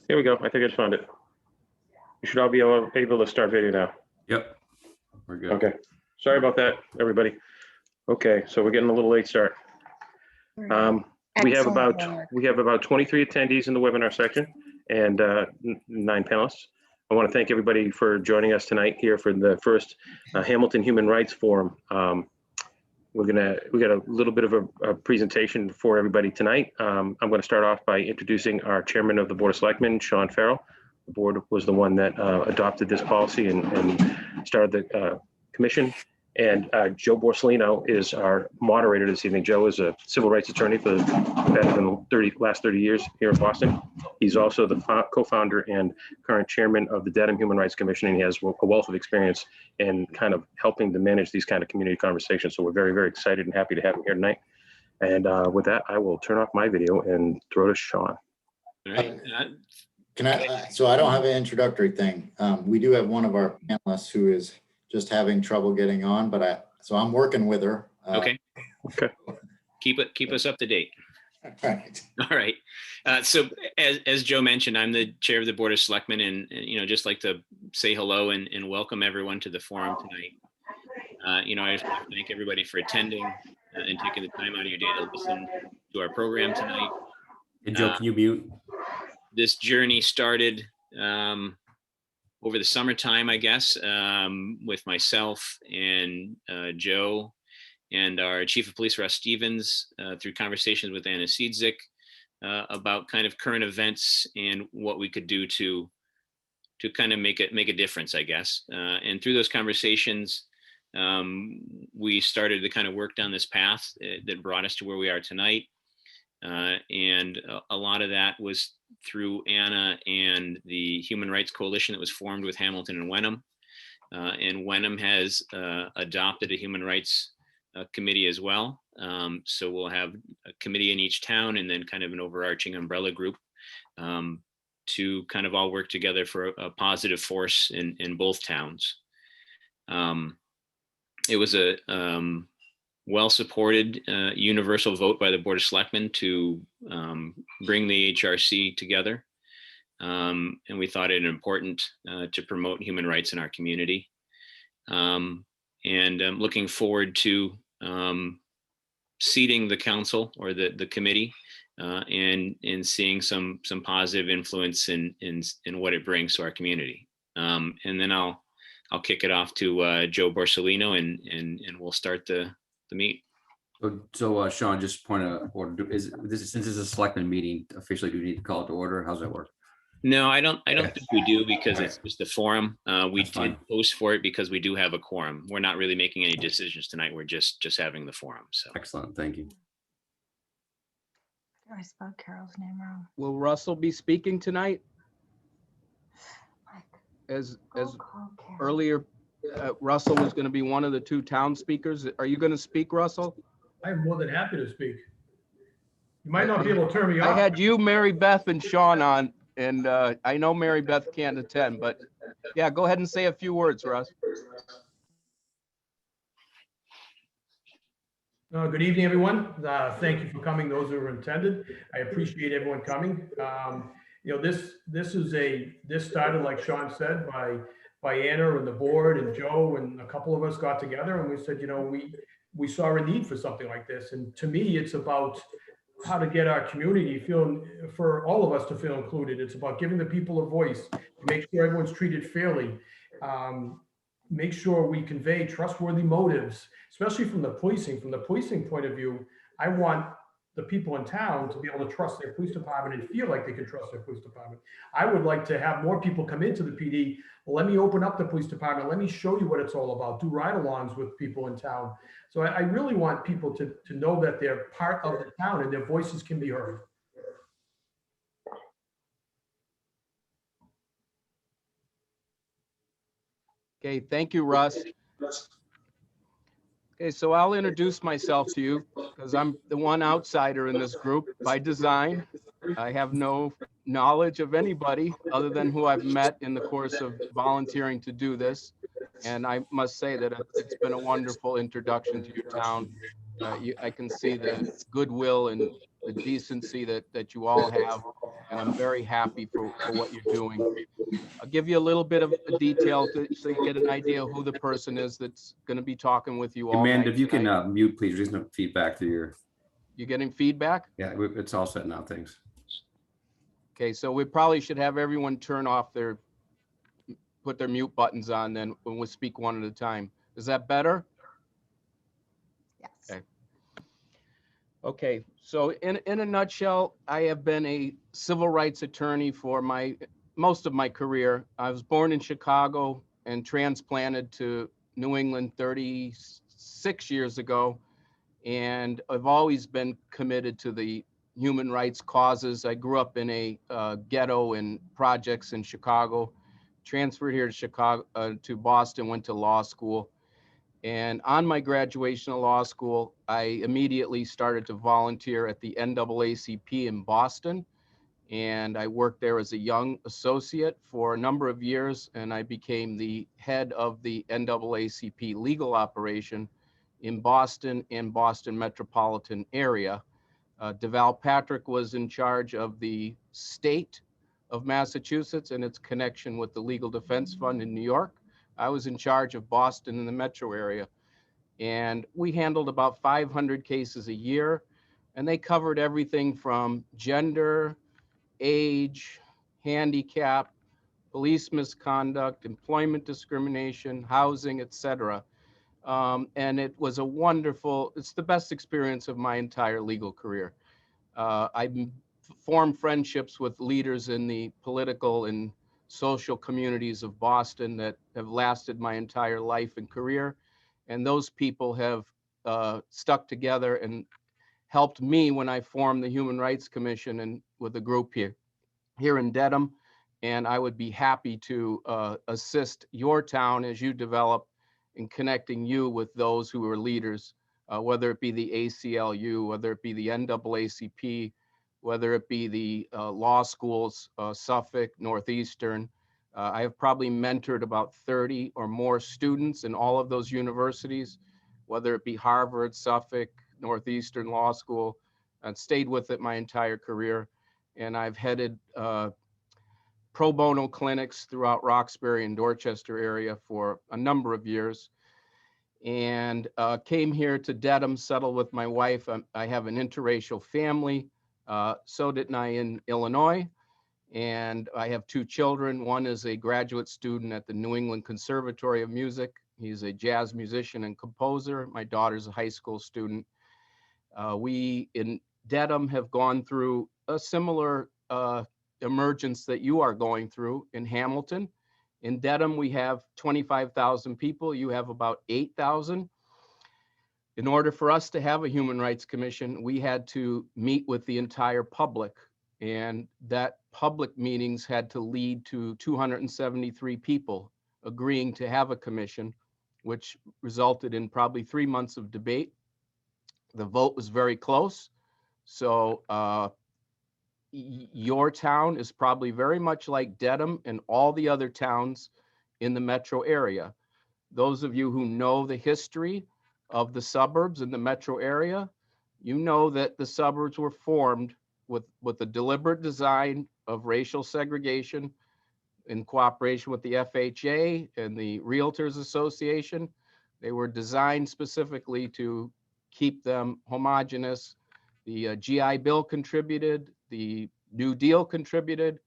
Here we go. I think I just found it. You should all be able to start video now. Yep, we're good. Okay. Sorry about that, everybody. Okay, so we're getting a little late start. We have about 23 attendees in the webinar section and 9 panelists. I want to thank everybody for joining us tonight here for the first Hamilton Human Rights Forum. We got a little bit of a presentation for everybody tonight. I'm going to start off by introducing our chairman of the Board of Selectmen, Sean Farrell. The board was the one that adopted this policy and started the commission. And Joe Borsellino is our moderator this evening. Joe is a civil rights attorney for better than last 30 years here in Boston. He's also the co-founder and current chairman of the Dedham Human Rights Commission, and he has a wealth of experience in kind of helping to manage these kind of community conversations. So we're very, very excited and happy to have him here tonight. And with that, I will turn off my video and throw to Sean. All right. So I don't have an introductory thing. We do have one of our panelists who is just having trouble getting on, but so I'm working with her. Okay. Okay. Keep us up to date. Right. All right. So as Joe mentioned, I'm the chair of the Board of Selectmen, and just like to say hello and welcome everyone to the forum tonight. I just want to thank everybody for attending and taking the time out of your day to listen to our program tonight. And Joe, can you mute? This journey started over the summertime, I guess, with myself and Joe and our chief of police, Russ Stevens, through conversations with Anna Siedzik about kind of current events and what we could do to kind of make a difference, I guess. And through those conversations, we started to kind of work down this path that brought us to where we are tonight. And a lot of that was through Anna and the Human Rights Coalition that was formed with Hamilton and Wenham. And Wenham has adopted a human rights committee as well. So we'll have a committee in each town and then kind of an overarching umbrella group to kind of all work together for a positive force in both towns. It was a well-supported universal vote by the Board of Selectmen to bring the HRC together. And we thought it important to promote human rights in our community. And I'm looking forward to seating the council or the committee and seeing some positive influence in what it brings to our community. And then I'll kick it off to Joe Borsellino and we'll start the meet. So Sean, just point of order. Since this is a selectman meeting, officially do we need to call it to order? How's that work? No, I don't think we do because it's just a forum. We That's fine. did post for it because we do have a quorum. We're not really making any decisions tonight. We're just having the forum. So Excellent, thank you. I spelled Carol's name wrong. Will Russell be speaking tonight? Mike, As call Carol. earlier, Russell was going to be one of the 2 town speakers. Are you going to speak, Russell? I'm more than happy to speak. You might not be able to turn me off. I had you, Mary Beth, and Sean on, and I know Mary Beth can't attend, but yeah, go ahead and say a few words, Russ. Good evening, everyone. Thank you for coming, those who are intended. I appreciate everyone coming. This started, like Sean said, by Anna and the board and Joe, and a couple of us got together and we said, we saw a need for something like this. And to me, it's about how to get our community for all of us to feel included. It's about giving the people a voice, make sure everyone's treated fairly, make sure we convey trustworthy motives, especially from the policing. From the policing point of view, I want the people in town to be able to trust their police department and feel like they can trust their police department. I would like to have more people come into the PD. Let me open up the police department. Let me show you what it's all about. Do ride-alongs with people in town. So I really want people to know that they're part of the town and their voices can be heard. Okay, thank you, Russ. Okay, so I'll introduce myself to you because I'm the one outsider in this group by design. I have no knowledge of anybody other than who I've met in the course of volunteering to do this. And I must say that it's been a wonderful introduction to your town. I can see the goodwill and the decency that you all have. And I'm very happy for what you're doing. I'll give you a little bit of a detail so you get an idea of who the person is that's going to be talking with you all Amanda, night if you can tonight. mute, please. There's no feedback through your, You getting feedback? yeah, it's all set now. Thanks. Okay, so we probably should have everyone turn off put their mute buttons on then when we speak one at a time. Is that better? Yes. Okay. Okay, so in a nutshell, I have been a civil rights attorney for most of my career. I was born in Chicago and transplanted to New England 36 years ago. And I've always been committed to the human rights causes. I grew up in a ghetto and projects in Chicago, transferred here to Chicago, to Boston, went to law school. And on my graduation of law school, I immediately started to volunteer at the NAACP in Boston. And I worked there as a young associate for a number of years, and I became the head of the NAACP legal operation in Boston and Boston metropolitan area. Deval Patrick was in charge of the state of Massachusetts and its connection with the Legal Defense Fund in New York. I was in charge of Boston and the metro area. And we handled about 500 cases a year, and they covered everything from gender, age, handicap, police misconduct, employment discrimination, housing, etc. And it was it's the best experience of my entire legal career. I formed friendships with leaders in the political and social communities of Boston that have lasted my entire life and career. And those people have stuck together and helped me when I formed the Human Rights Commission and with a group here in Dedham. And I would be happy to assist your town as you develop in connecting you with those who are leaders, whether it be the ACLU, whether it be the NAACP, whether it be the law schools, Suffolk, Northeastern. I have probably mentored about 30 or more students in all of those universities, whether it be Harvard, Suffolk, Northeastern Law School, and stayed with it my entire career. And I've headed pro bono clinics throughout Roxbury and Dorchester area for a number of years, and came here to Dedham, settled with my wife. I have an interracial family. So did I in Illinois. And I have 2 children. One is a graduate student at the New England Conservatory of Music. He's a jazz musician and composer. My daughter's a high school student. We in Dedham have gone through a similar emergence that you are going through in Hamilton. In Dedham, we have 25,000 people. You have about 8,000. In order for us to have a Human Rights Commission, we had to meet with the entire public. And that public meetings had to lead to 273 people agreeing to have a commission, which resulted in probably 3 months of debate. The vote was very close. So your town is probably very much like Dedham and all the other towns in the metro area. Those of you who know the history of the suburbs in the metro area, you know that the suburbs were formed with a deliberate design of racial segregation in cooperation with the FHA and the Realtors Association. They were designed specifically to keep them homogeneous. The GI Bill contributed, the New Deal contributed,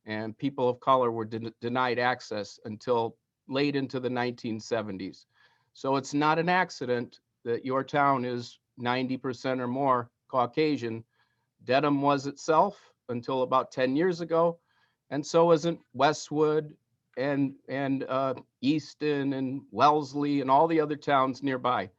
and people of color were denied access until late into the 1970s. So it's not an accident that your town is 90% or more Caucasian. Dedham was itself until about 10 years ago, and so isn't Westwood and Easton and Wellesley and all the other towns nearby.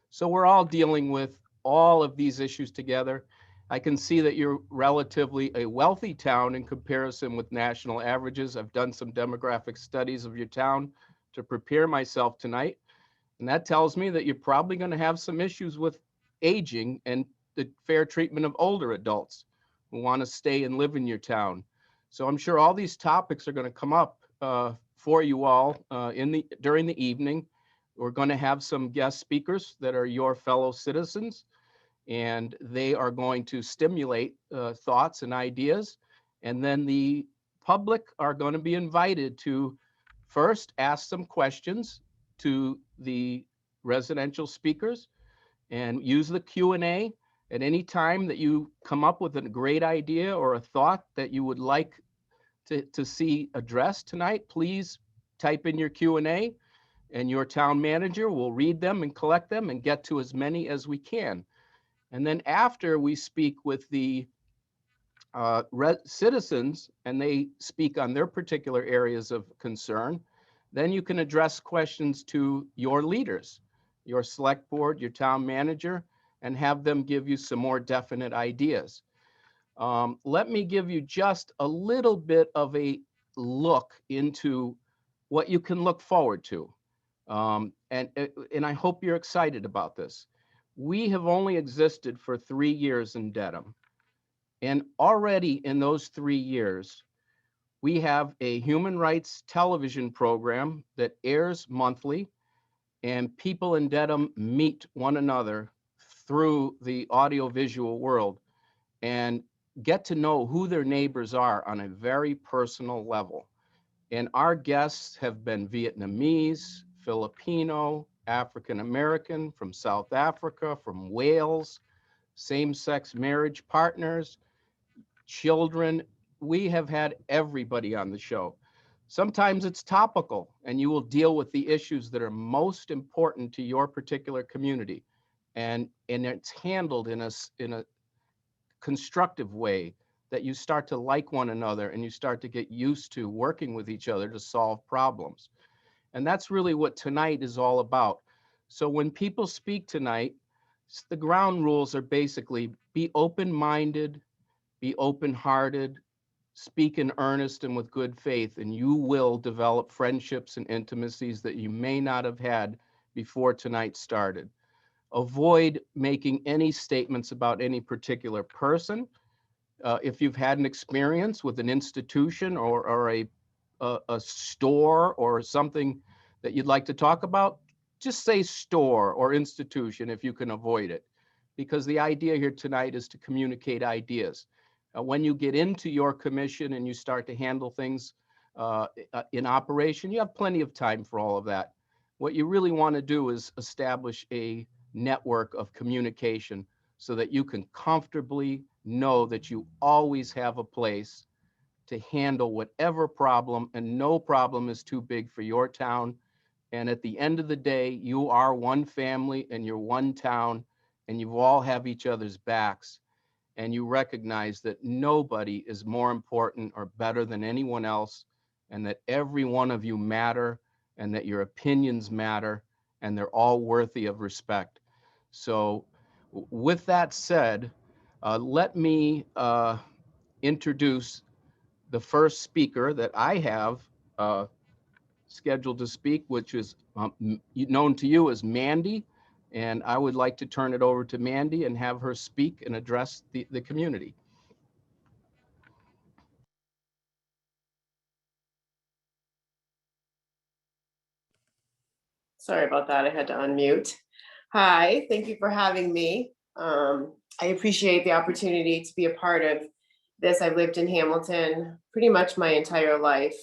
So we're all dealing with all of these issues together. I can see that you're relatively a wealthy town in comparison with national averages. I've done some demographic studies of your town to prepare myself tonight. And that tells me that you're probably going to have some issues with aging and the fair treatment of older adults who want to stay and live in your town. So I'm sure all these topics are going to come up for you all during the evening. We're going to have some guest speakers that are your fellow citizens. and they are going to stimulate thoughts and ideas. And then the public are going to be invited to first ask some questions to the residential speakers and use the Q&A at any time that you come up with a great idea or a thought that you would like to see addressed tonight. Please type in your Q&A and your town manager will read them and collect them and get to as many as we can. And then after we speak with the citizens and they speak on their particular areas of concern, then you can address questions to your leaders, your select board, your town manager, and have them give you some more definite ideas. Let me give you just a little bit of a look into what you can look forward to. And I hope you're excited about this. We have only existed for 3 years in Dedham. And already in those 3 years, we have a human rights television program that airs monthly, and people in Dedham meet one another through the audiovisual world and get to know who their neighbors are on a very personal level. And our guests have been Vietnamese, Filipino, African American, from South Africa, from Wales, same-sex marriage partners, children. We have had everybody on the show. Sometimes it's topical and you will deal with the issues that are most important to your particular community. And it's handled in a constructive way that you start to like one another and you start to get used to working with each other to solve problems. And that's really what tonight is all about. So when people speak tonight, the ground rules are basically be open-minded, be open-hearted, speak in earnest and with good faith, and you will develop friendships and intimacies that you may not have had before tonight started. Avoid making any statements about any particular person. If you've had an experience with an institution or a store or something that you'd like to talk about, just say store or institution if you can avoid it. Because the idea here tonight is to communicate ideas. When you get into your commission and you start to handle things in operation, you have plenty of time for all of that. What you really want to do is establish a network of communication so that you can comfortably know that you always have a place to handle whatever problem, and no problem is too big for your town. And at the end of the day, you are one family and you're one town, and you all have each other's backs. And you recognize that nobody is more important or better than anyone else, and that every one of you matter, and that your opinions matter, and they're all worthy of respect. So with that said, let me introduce the first speaker that I have scheduled to speak, which is known to you as Mandy. And I would like to turn it over to Mandy and have her speak and address the community. Sorry about that. I had to unmute. Hi, thank you for having me. I appreciate the opportunity to be a part of this. I've lived in Hamilton pretty much my entire life.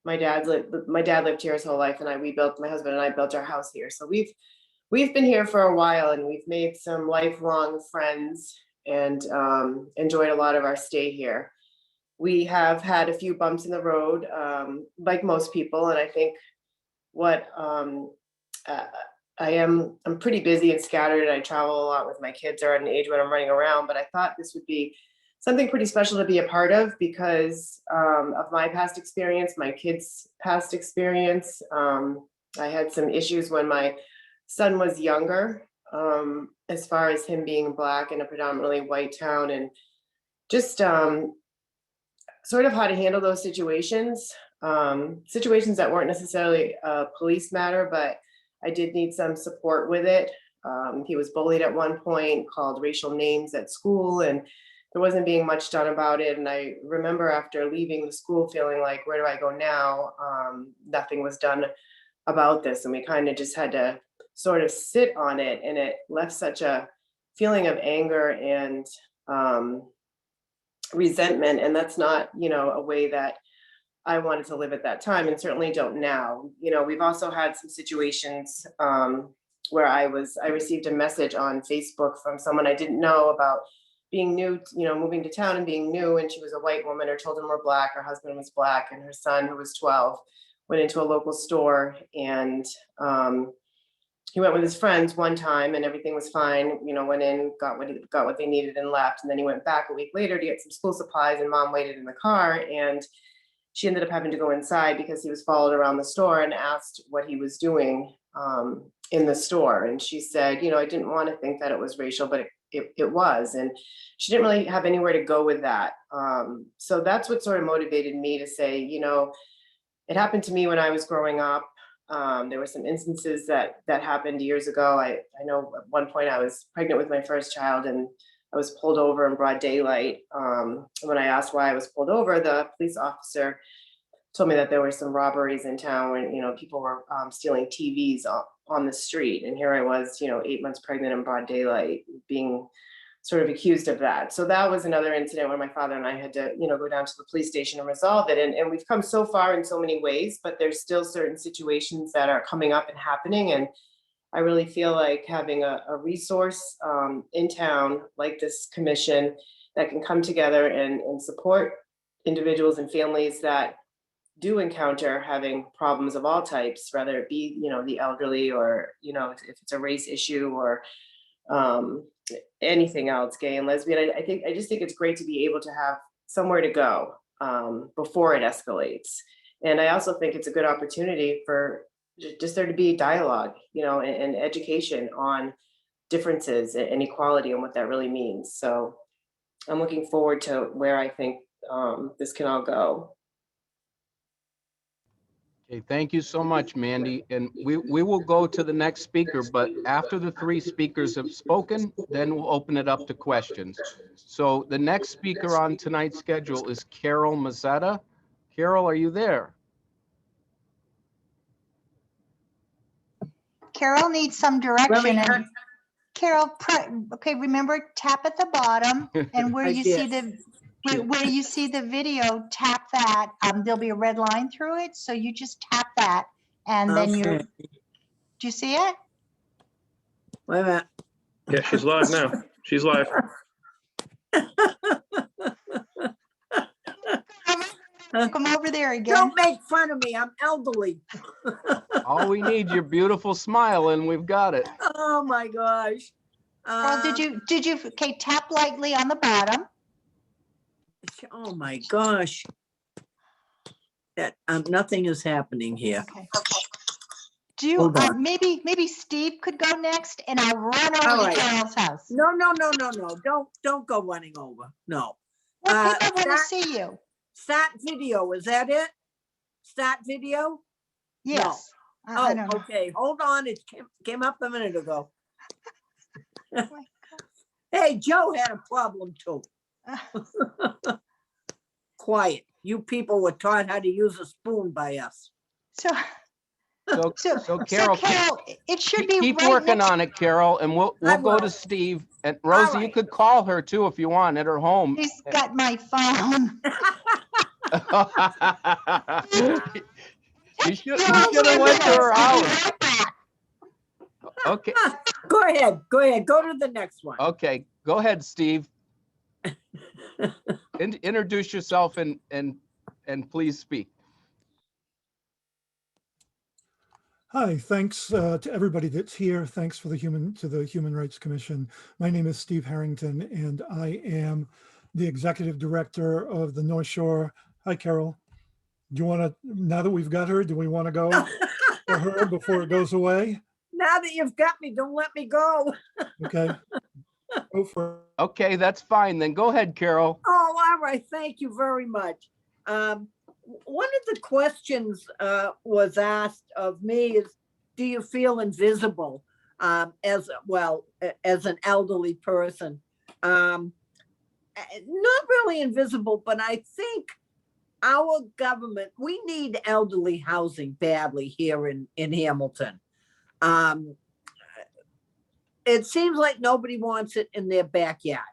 My dad lived here his whole life, and my husband and I built our house here. So we've been here for a while, and we've made some lifelong friends and enjoyed a lot of our stay here. We have had a few bumps in the road, like most people, and I think I'm pretty busy and scattered, and I travel a lot with my kids are at an age when I'm running around, but I thought this would be something pretty special to be a part of because of my past experience, my kids' past experience. I had some issues when my son was younger, as far as him being Black in a predominantly white town, and just sort of how to handle those situations. Situations that weren't necessarily a police matter, but I did need some support with it. He was bullied at one point, called racial names at school, and there wasn't being much done about it. And I remember after leaving the school feeling like, where do I go now? Nothing was done about this. And we kind of just had to sort of sit on it, and it left such a feeling of anger and resentment. And that's not, a way that I wanted to live at that time, and certainly don't now. We've also had some situations where I received a message on Facebook from someone I didn't know about being new, moving to town and being new. And she was a white woman. Her children were Black, her husband was Black, and her son, who was 12, went into a local store, and he went with his friends one time and everything was fine, went in, got what they needed and left. And then he went back a week later to get some school supplies, and mom waited in the car, and she ended up having to go inside because he was followed around the store and asked what he was doing in the store. And she said, I didn't want to think that it was racial, but it was. And she didn't really have anywhere to go with that. So that's what sort of motivated me to say, it happened to me when I was growing up. There were some instances that happened years ago. I know at one point I was pregnant with my first child, and I was pulled over in broad daylight. When I asked why I was pulled over, the police officer told me that there were some robberies in town when, people were stealing TVs on the street. And here I was, 8 months pregnant in broad daylight, being sort of accused of that. So that was another incident where my father and I had to, go down to the police station and resolve it. And we've come so far in so many ways, but there's still certain situations that are coming up and happening. And I really feel like having a resource in town like this commission that can come together and support individuals and families that do encounter having problems of all types, whether it be, the elderly, or, if it's a race issue, or anything else, gay and lesbian. I just think it's great to be able to have somewhere to go before it escalates. And I also think it's a good opportunity for just there to be dialogue, and education on differences and equality and what that really means. So I'm looking forward to where I think this can all go. Okay, thank you so much, Mandy. And we will go to the next speaker, but after the 3 speakers have spoken, then we'll open it up to questions. So the next speaker on tonight's schedule is Carol Mazzetta. Carol, are you there? Carol needs some direction. And Carol, okay, remember, tap at the bottom, and where you see the video, tap that. There'll be a red line through it, so you just tap that, and then do you see it? Wait a minute. Yeah, she's live now. She's live. Come over there again. Don't make fun of me. I'm elderly. All we need, your beautiful smile, and we've got it. Oh my gosh. Carol, did you, okay, tap lightly on the bottom. Oh my gosh. That nothing is happening here. Okay. Do you, maybe Steve could go next, and I'll run over to Carol's house. No. Don't go running over. No. Well, people want to see you. Start video, is that it? Start video? Yes. No. I don't know. Okay, hold on, it came up a minute ago. Hey, Joe had a problem too. Quiet, you people were taught how to use a spoon by us. So Carol, it should be keep right working next on it, Carol, and we'll go to Steve. And Rosie, you could call her too if you want at her home. She's got my phone. You should have went to her house. Okay. Go ahead. Go to the next one. Okay, go ahead, Steve. Introduce yourself and please speak. Hi, thanks to everybody that's here. Thanks for the Human Rights Commission. My name is Steve Harrington, and I am the executive director of the North Shore. Hi, Carol. Do you want to, now that we've got her, do we want to go for her before it goes away? Now that you've got me, don't let me go. Okay. Go for it. Okay, that's fine. Then go ahead, Carol. Oh, all right. Thank you very much. One of the questions was asked of me is, do you feel invisible as an elderly person? Not really invisible, but I think our government, we need elderly housing badly here in Hamilton. it seems like nobody wants it in their backyard.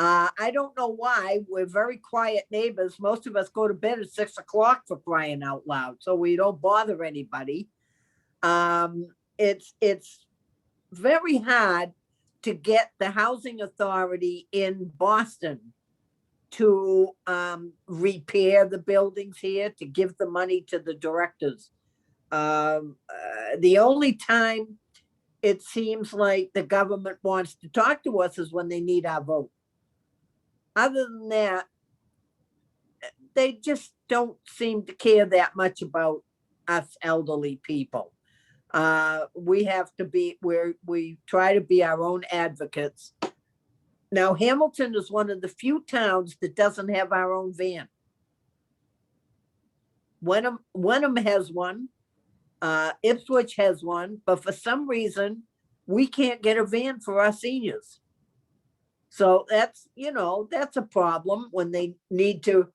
I don't know why. We're very quiet neighbors. Most of us go to bed at 6 o'clock, for crying out loud, so we don't bother anybody. It's very hard to get the housing authority in Boston to repair the buildings here, to give the money to the directors. The only time it seems like the government wants to talk to us is when they need our vote. Other than that, they just don't seem to care that much about us elderly people. We have to be, we try to be our own advocates. Now, Hamilton is one of the few towns that doesn't have our own van. Wenham has one, Ipswich has one, but for some reason, we can't get a van for our seniors. So that's, you know, that's a problem when they need to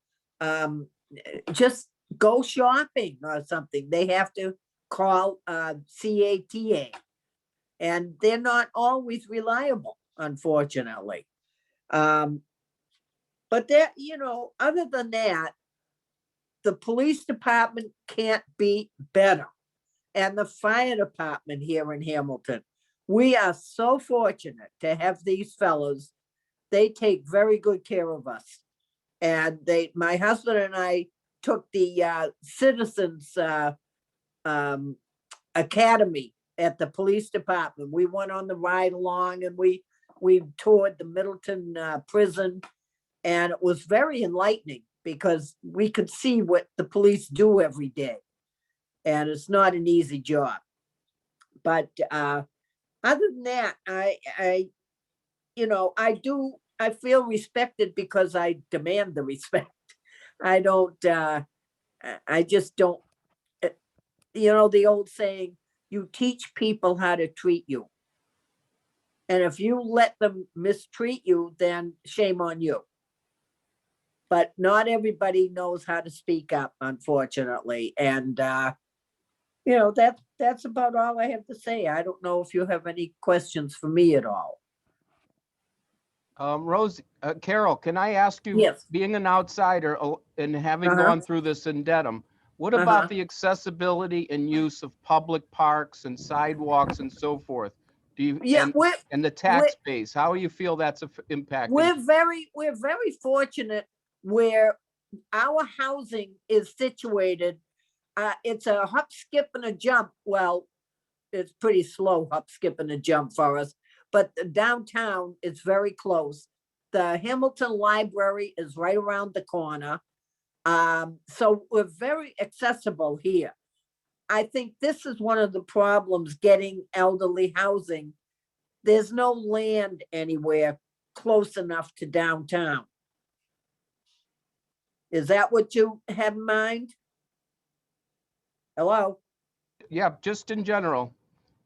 just go shopping or something. They have to call CATA, and they're not always reliable, unfortunately. But that, you know, other than that, the police department can't be better. And the fire department here in Hamilton. We are so fortunate to have these fellows. They take very good care of us. And my husband and I took the Citizens Academy at the police department. We went on the ride along, and we toured the Middleton prison, and it was very enlightening because we could see what the police do every day, and it's not an easy job. But other than that, I feel respected because I demand the respect. I just don't, you know, the old saying, you teach people how to treat you. And if you let them mistreat you, then shame on you. But not everybody knows how to speak up, unfortunately. And, you know, that's about all I have to say. I don't know if you have any questions for me at all. Carol, can I ask you, Yes. being an outsider and having gone through this in Dedham, what about the accessibility and use of public parks and sidewalks and so forth? Do you, and the tax base, how do you feel that's impacting? We're very fortunate where our housing is situated. It's a hop, skip, and a jump. Well, it's pretty slow hop, skip, and a jump for us, but the downtown is very close. The Hamilton Library is right around the corner. So we're very accessible here. I think this is one of the problems getting elderly housing. There's no land anywhere close enough to downtown. Is that what you have in mind? Hello? Yeah, just in general.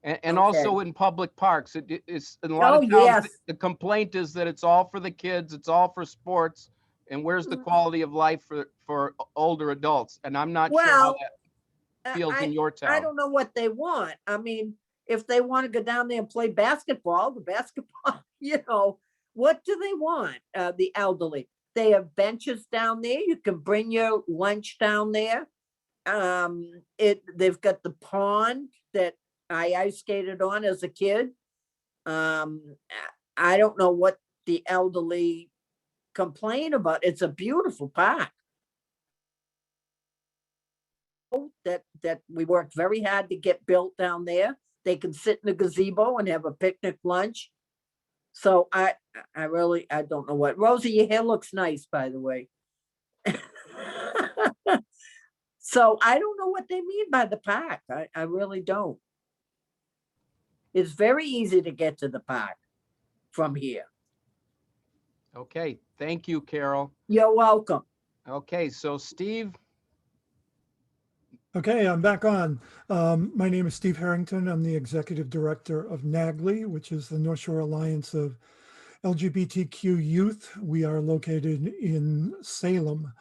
And Okay. also in public parks. It's in a lot of towns, yes. the complaint is that it's all for the kids, it's all for sports. And where's the quality of life for older adults? And I'm not sure how that feels in your town. I don't know what they want. I mean, if they want to go down there and play basketball, you know, what do they want? The elderly. They have benches down there. You can bring your lunch down there. They've got the pond that I ice skated on as a kid. I don't know what the elderly complain about. It's a beautiful park. That we worked very hard to get built down there. They can sit in a gazebo and have a picnic lunch. So I don't know what. Rosie, your hair looks nice, by the way. So I don't know what they mean by the park. I really don't. It's very easy to get to the park from here. Okay, thank you, Carol. You're welcome. Okay, so Steve. Okay, I'm back on. My name is Steve Harrington. I'm the executive director of NAGLY, which is the North Shore Alliance of LGBTQ Youth. We are located in Salem.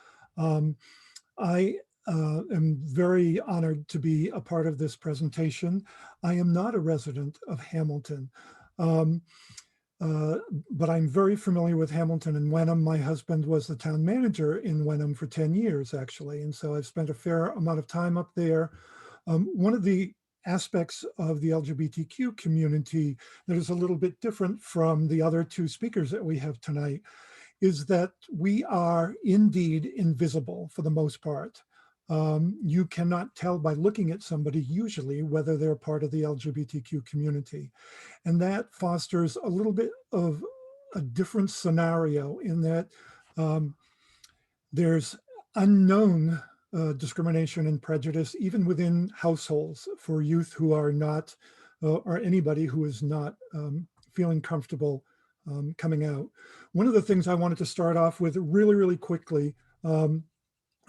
I am very honored to be a part of this presentation. I am not a resident of Hamilton, but I'm very familiar with Hamilton and Wenham. My husband was the town manager in Wenham for 10 years, actually. And so I've spent a fair amount of time up there. One of the aspects of the LGBTQ community that is a little bit different from the other two speakers that we have tonight is that we are indeed invisible for the most part. You cannot tell by looking at somebody usually whether they're part of the LGBTQ community. And that fosters a little bit of a different scenario in that there's unknown discrimination and prejudice even within households for youth who are not, or anybody who is not feeling comfortable coming out. One of the things I wanted to start off with really, really quickly,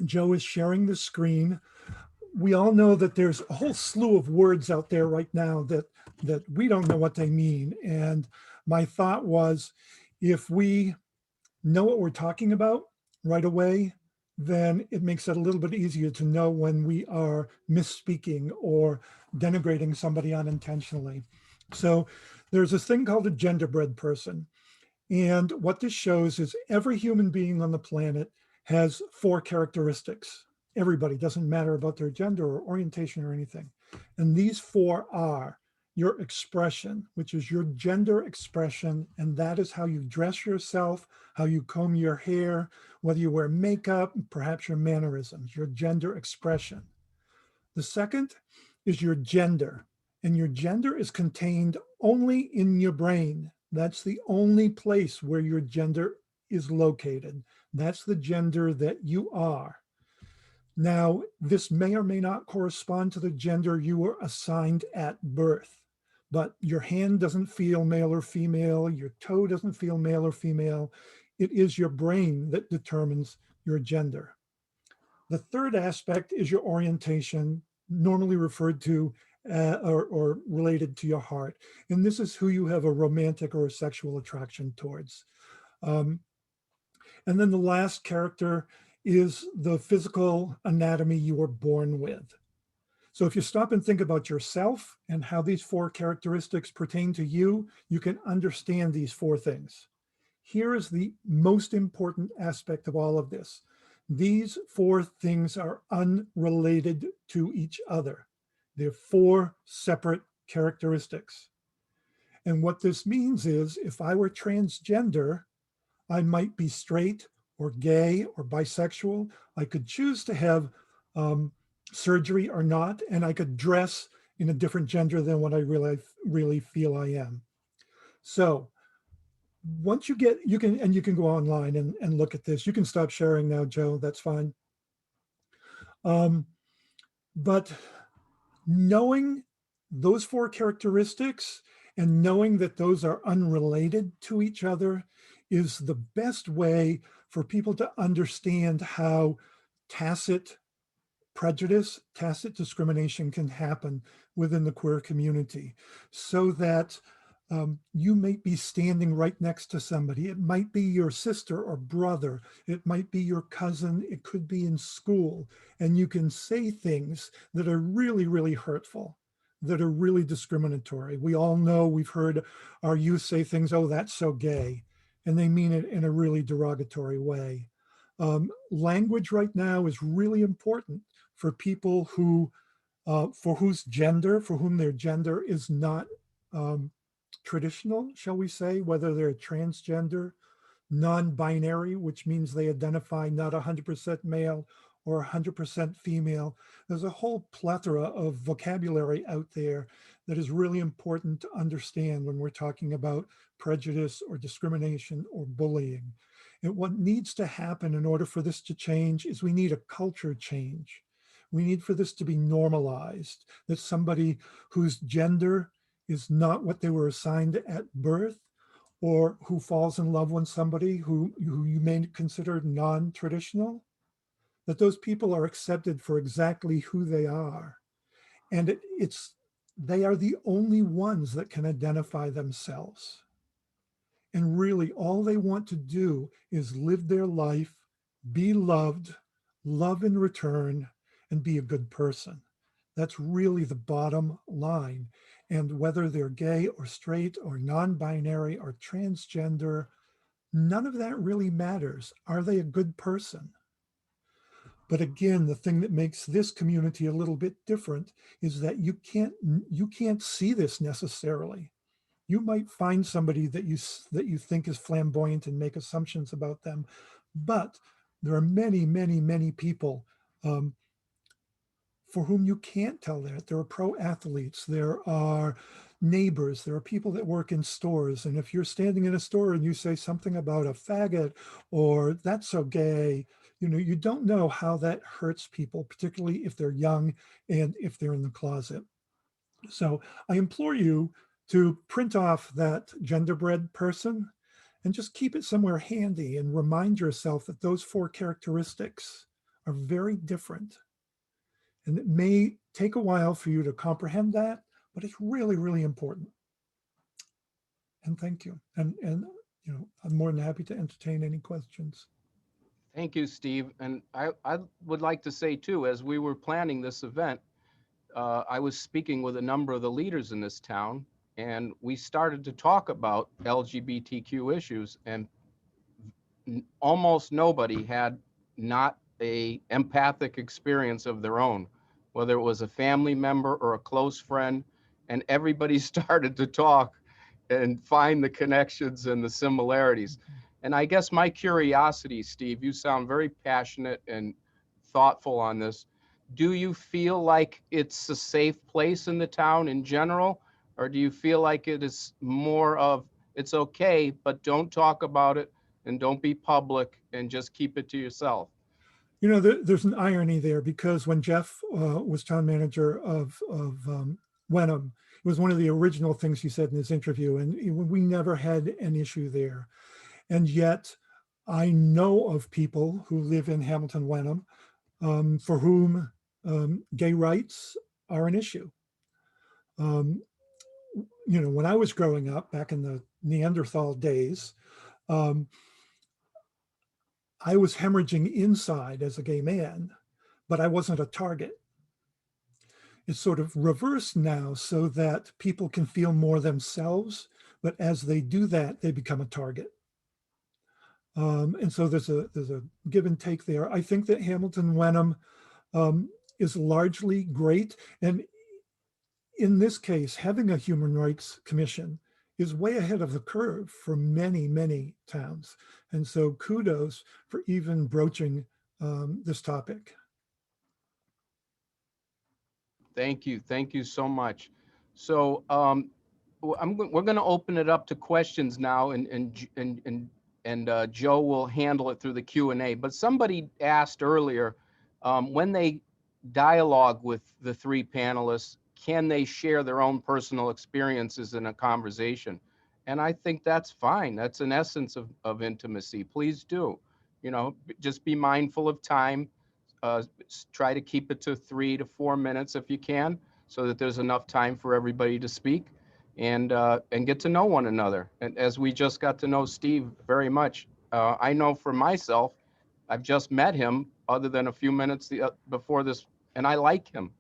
Joe is sharing the screen. We all know that there's a whole slew of words out there right now that we don't know what they mean. And my thought was, if we know what we're talking about right away, then it makes it a little bit easier to know when we are misspeaking or denigrating somebody unintentionally. So there's this thing called a genderbread person. And what this shows is every human being on the planet has 4 characteristics. Everybody, doesn't matter about their gender or orientation or anything. And these 4 are your expression, which is your gender expression. And that is how you dress yourself, how you comb your hair, whether you wear makeup, perhaps your mannerisms, your gender expression. The second is your gender. And your gender is contained only in your brain. That's the only place where your gender is located. That's the gender that you are. Now, this may or may not correspond to the gender you were assigned at birth, but your hand doesn't feel male or female, your toe doesn't feel male or female. It is your brain that determines your gender. The third aspect is your orientation, normally referred to or related to your heart. And this is who you have a romantic or a sexual attraction towards. And then the last character is the physical anatomy you were born with. So if you stop and think about yourself and how these 4 characteristics pertain to you, you can understand these 4 things. Here is the most important aspect of all of this. These 4 things are unrelated to each other. They're 4 separate characteristics. And what this means is if I were transgender, I might be straight or gay or bisexual. I could choose to have surgery or not, and I could dress in a different gender than what I really feel I am. So once you get, you can go online and look at this. You can stop sharing now, Joe, that's fine. But knowing those 4 characteristics and knowing that those are unrelated to each other is the best way for people to understand how tacit prejudice, tacit discrimination can happen within the queer community, so that you might be standing right next to somebody. It might be your sister or brother. It might be your cousin. It could be in school. And you can say things that are really, really hurtful, that are really discriminatory. We all know, we've heard our youth say things, oh, that's so gay. And they mean it in a really derogatory way. Language right now is really important for people who, for whom their gender is not traditional, shall we say, whether they're transgender, non-binary, which means they identify not 100% male or 100% female. There's a whole plethora of vocabulary out there that is really important to understand when we're talking about prejudice or discrimination or bullying. And what needs to happen in order for this to change is we need a culture change. We need for this to be normalized, that somebody whose gender is not what they were assigned at birth, or who falls in love with somebody who you may consider non-traditional, that those people are accepted for exactly who they are. And they are the only ones that can identify themselves. And really all they want to do is live their life, be loved, love in return, and be a good person. That's really the bottom line. And whether they're gay or straight or non-binary or transgender, none of that really matters. Are they a good person? But again, the thing that makes this community a little bit different is that you can't see this necessarily. You might find somebody that you think is flamboyant and make assumptions about them, but there are many, many, many people for whom you can't tell that. There are pro athletes, there are neighbors, there are people that work in stores. And if you're standing in a store and you say something about a faggot or that's so gay, you don't know how that hurts people, particularly if they're young and if they're in the closet. So I implore you to print off that genderbread person and just keep it somewhere handy and remind yourself that those 4 characteristics are very different. And it may take a while for you to comprehend that, but it's really, really important. And thank you. And I'm more than happy to entertain any questions. Thank you, Steve. And I would like to say too, as we were planning this event, I was speaking with a number of the leaders in this town, and we started to talk about LGBTQ issues, and almost nobody had not a empathic experience of their own, whether it was a family member or a close friend, and everybody started to talk and find the connections and the similarities. And I guess my curiosity, Steve, you sound very passionate and thoughtful on this. Do you feel like it's a safe place in the town in general? Or do you feel like it is more of, it's okay, but don't talk about it and don't be public and just keep it to yourself? There's an irony there, because when Jeff was town manager of Wenham, it was one of the original things he said in his interview, and we never had an issue there. And yet I know of people who live in Hamilton Wenham for whom gay rights are an issue. When I was growing up back in the Neanderthal days, I was hemorrhaging inside as a gay man, but I wasn't a target. It's sort of reversed now so that people can feel more themselves, but as they do that, they become a target. And so there's a give and take there. I think that Hamilton Wenham is largely great. And in this case, having a Human Rights Commission is way ahead of the curve for many, many towns. And so kudos for even broaching this topic. Thank you. Thank you so much. So we're going to open it up to questions now, and Joe will handle it through the Q&A. But somebody asked earlier, when they dialogue with the 3 panelists, can they share their own personal experiences in a conversation? And I think that's fine. That's an essence of intimacy. Please do. Just be mindful of time. Try to keep it to 3 to 4 minutes if you can, so that there's enough time for everybody to speak and get to know one another. And as we just got to know Steve very much, I know for myself, I've just met him other than a few minutes before this, and I like him.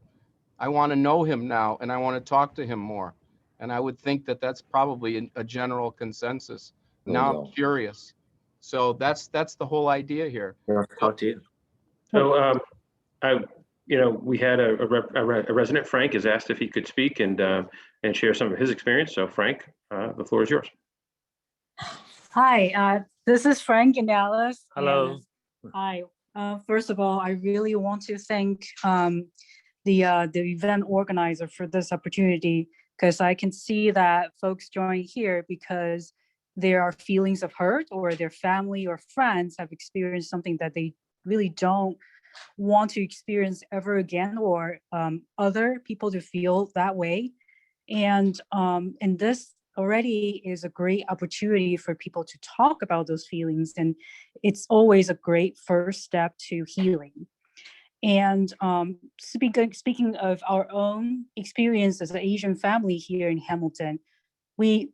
I want to know him now, and I want to talk to him more. And I would think that that's probably a general consensus. Now I'm curious. So that's the whole idea here. Talk to you. So, we had a resident, Frank, has asked if he could speak and share some of his experience. So Frank, the floor is yours. Hi, this is Frank and Alice. Hello. Hi. First of all, I really want to thank the event organizer for this opportunity, because I can see that folks join here because there are feelings of hurt, or their family or friends have experienced something that they really don't want to experience ever again, or other people to feel that way. And this already is a great opportunity for people to talk about those feelings. And it's always a great first step to healing. And speaking of our own experience as an Asian family here in Hamilton, we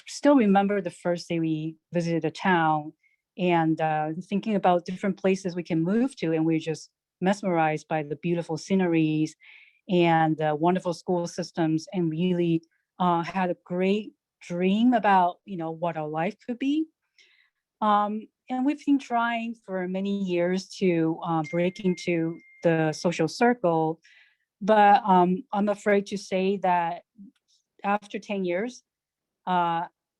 still remember the first day we visited a town, and thinking about different places we can move to, and we're just mesmerized by the beautiful sceneries and the wonderful school systems, and really had a great dream about, what our life could be. And we've been trying for many years to break into the social circle, but I'm afraid to say that after 10 years,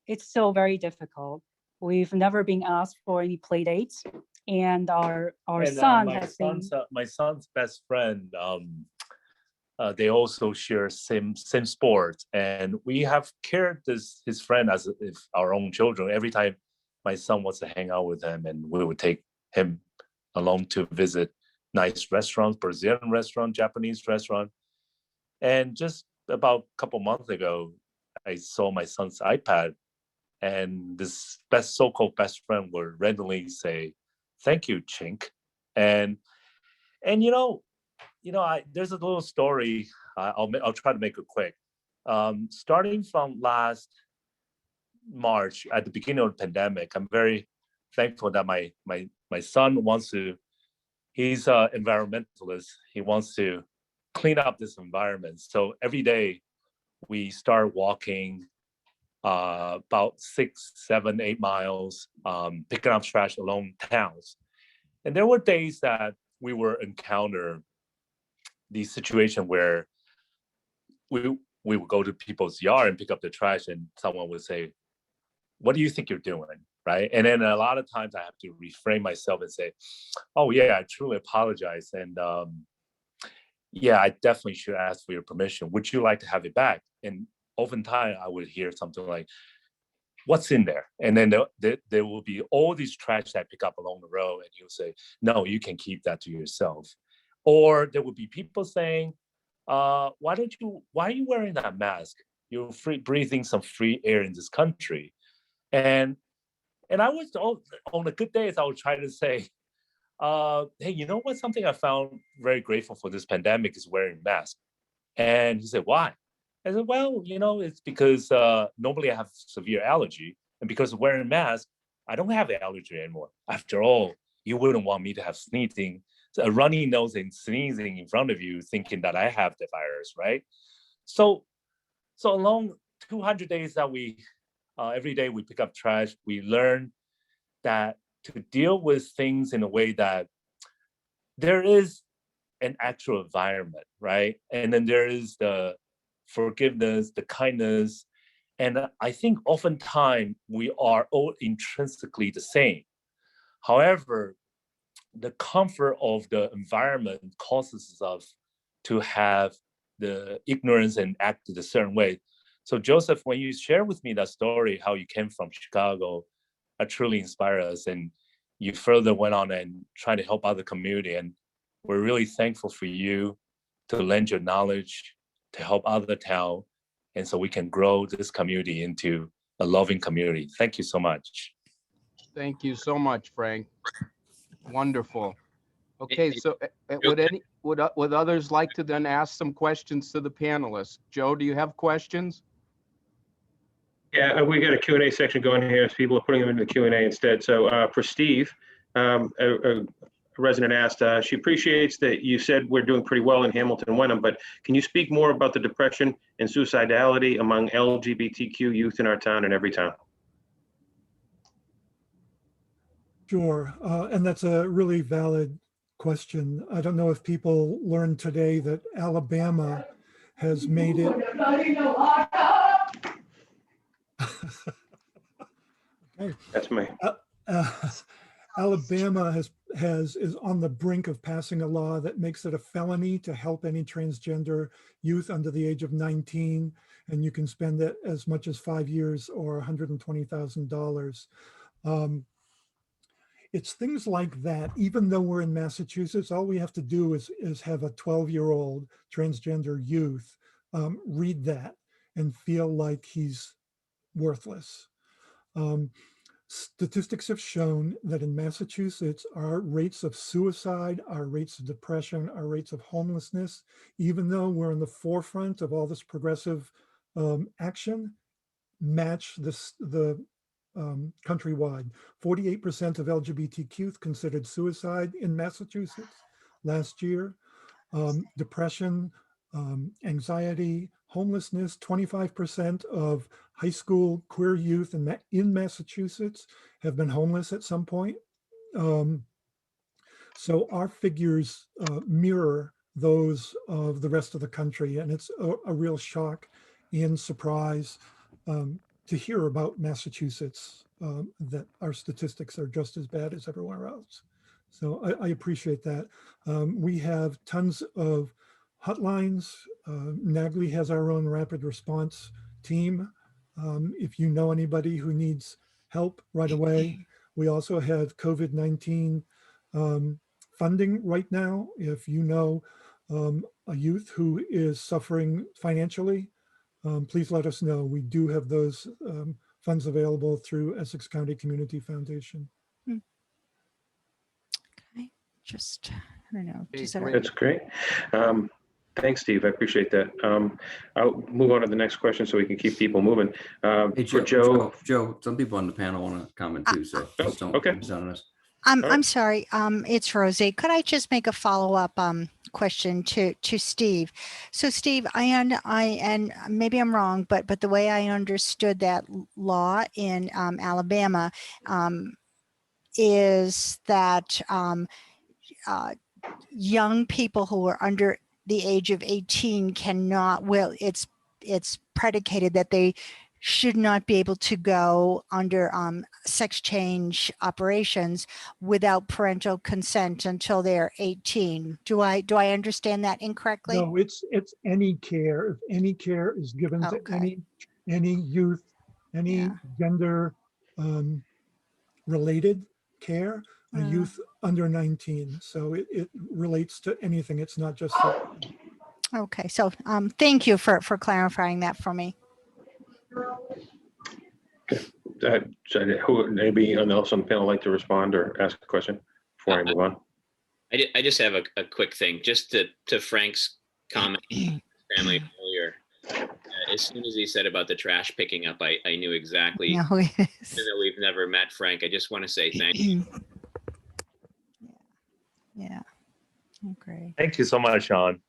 it's still very difficult. We've never been asked for any play dates, and our son has been. My son's best friend, they also share same sports, and we have cared his friend as if our own children. Every time my son wants to hang out with him, and we would take him along to visit nice restaurants, Brazilian restaurant, Japanese restaurant. And just about a couple months ago, I saw my son's iPad, and this so-called best friend would randomly say, "Thank you, Chink." And there's a little story. I'll try to make it quick. Starting from last March, at the beginning of the pandemic, I'm very thankful that my son he's an environmentalist. He wants to clean up this environment. So every day we start walking about 6, 7, 8 miles, picking up trash along towns. And there were days that we were encounter the situation where we would go to people's yard and pick up the trash, and someone would say, "What do you think you're doing?" Right? And then a lot of times I have to reframe myself and say, "Oh yeah, I truly apologize. And yeah, I definitely should ask for your permission. Would you like to have it back?" And oftentimes I would hear something like, "What's in there?" And then there will be all these trash that I pick up along the road, and you'll say, "No, you can keep that to yourself." Or there would be people saying, why are you wearing that mask? You're breathing some free air in this country." And I was on the good days, I would try to say, "Hey, you know what? Something I found very grateful for this pandemic is wearing masks." And he said, "Why?" I said, "Well, it's because normally I have severe allergy, and because of wearing masks, I don't have the allergy anymore. After all, you wouldn't want me to have a runny nose and sneezing in front of you, thinking that I have the virus, right?" So along 200 days that every day we pick up trash, we learn that to deal with things in a way that there is an actual environment, right? And then there is the forgiveness, the kindness. And I think oftentimes we are all intrinsically the same. However, the comfort of the environment causes us to have the ignorance and act in a certain way. So Joseph, when you share with me that story, how you came from Chicago, it truly inspired us. And you further went on and tried to help other community. And we're really thankful for you to lend your knowledge to help other town. And so we can grow this community into a loving community. Thank you so much. Thank you so much, Frank. Wonderful. Okay, so would others like to then ask some questions to the panelists? Joe, do you have questions? Yeah, we got a Q&A section going here, so people are putting them into the Q&A instead. So for Steve, a resident asked, she appreciates that you said we're doing pretty well in Hamilton Wenham, but can you speak more about the depression and suicidality among LGBTQ youth in our town and every town? Sure, and that's a really valid question. I don't know if people learned today that Alabama has made it. Okay. That's me. Alabama is on the brink of passing a law that makes it a felony to help any transgender youth under the age of 19, and you can spend it as much as 5 years or $120,000. It's things like that. Even though we're in Massachusetts, all we have to do is have a 12-year-old transgender youth read that and feel like he's worthless. Statistics have shown that in Massachusetts, our rates of suicide, our rates of depression, our rates of homelessness, even though we're in the forefront of all this progressive action, match the countrywide. 48% of LGBTQ considered suicide in Massachusetts. last year. Depression, anxiety, homelessness, 25% of high school queer youth in Massachusetts have been homeless at some point. So our figures mirror those of the rest of the country, and it's a real shock and surprise to hear about Massachusetts, that our statistics are just as bad as everywhere else. So I appreciate that. We have tons of hotlines. NAGLI has our own rapid response team. If you know anybody who needs help right away. We also have COVID-19 funding right now. If you know a youth who is suffering financially, please let us know. We do have those funds available through Essex County Community Foundation. Okay, just, I don't know. Okay, Just sort of- great. That's great. Thanks, Steve. I appreciate that. I'll move on to the next question so we can keep people moving. Hey, For Joe, Joe. some people on the panel want to comment too, so Oh, just don't okay. miss out on us. All right. I'm sorry, it's Rosie. Could I just make a follow-up question to Steve? So Steve, and maybe I'm wrong, but the way I understood that law in Alabama is that young people who are under the age of 18 cannot, well, it's predicated that they should not be able to go under sex change operations without parental consent until they're 18. Do I understand that incorrectly? No, it's any care. If any care is given to Okay. any youth, any Yeah. gender related care, a youth under 19. So it relates to anything. It's not just. Okay, so thank you for clarifying that for me. Who, maybe anyone else on the panel like to respond or ask a question before I move on? I just have a quick thing, just to Frank's comment, family earlier. As soon as he said about the trash picking up, I knew exactly. No, it is. Even though we've never met Frank, I just want to say thank you. Yeah. Okay. Thank you so much, Sean.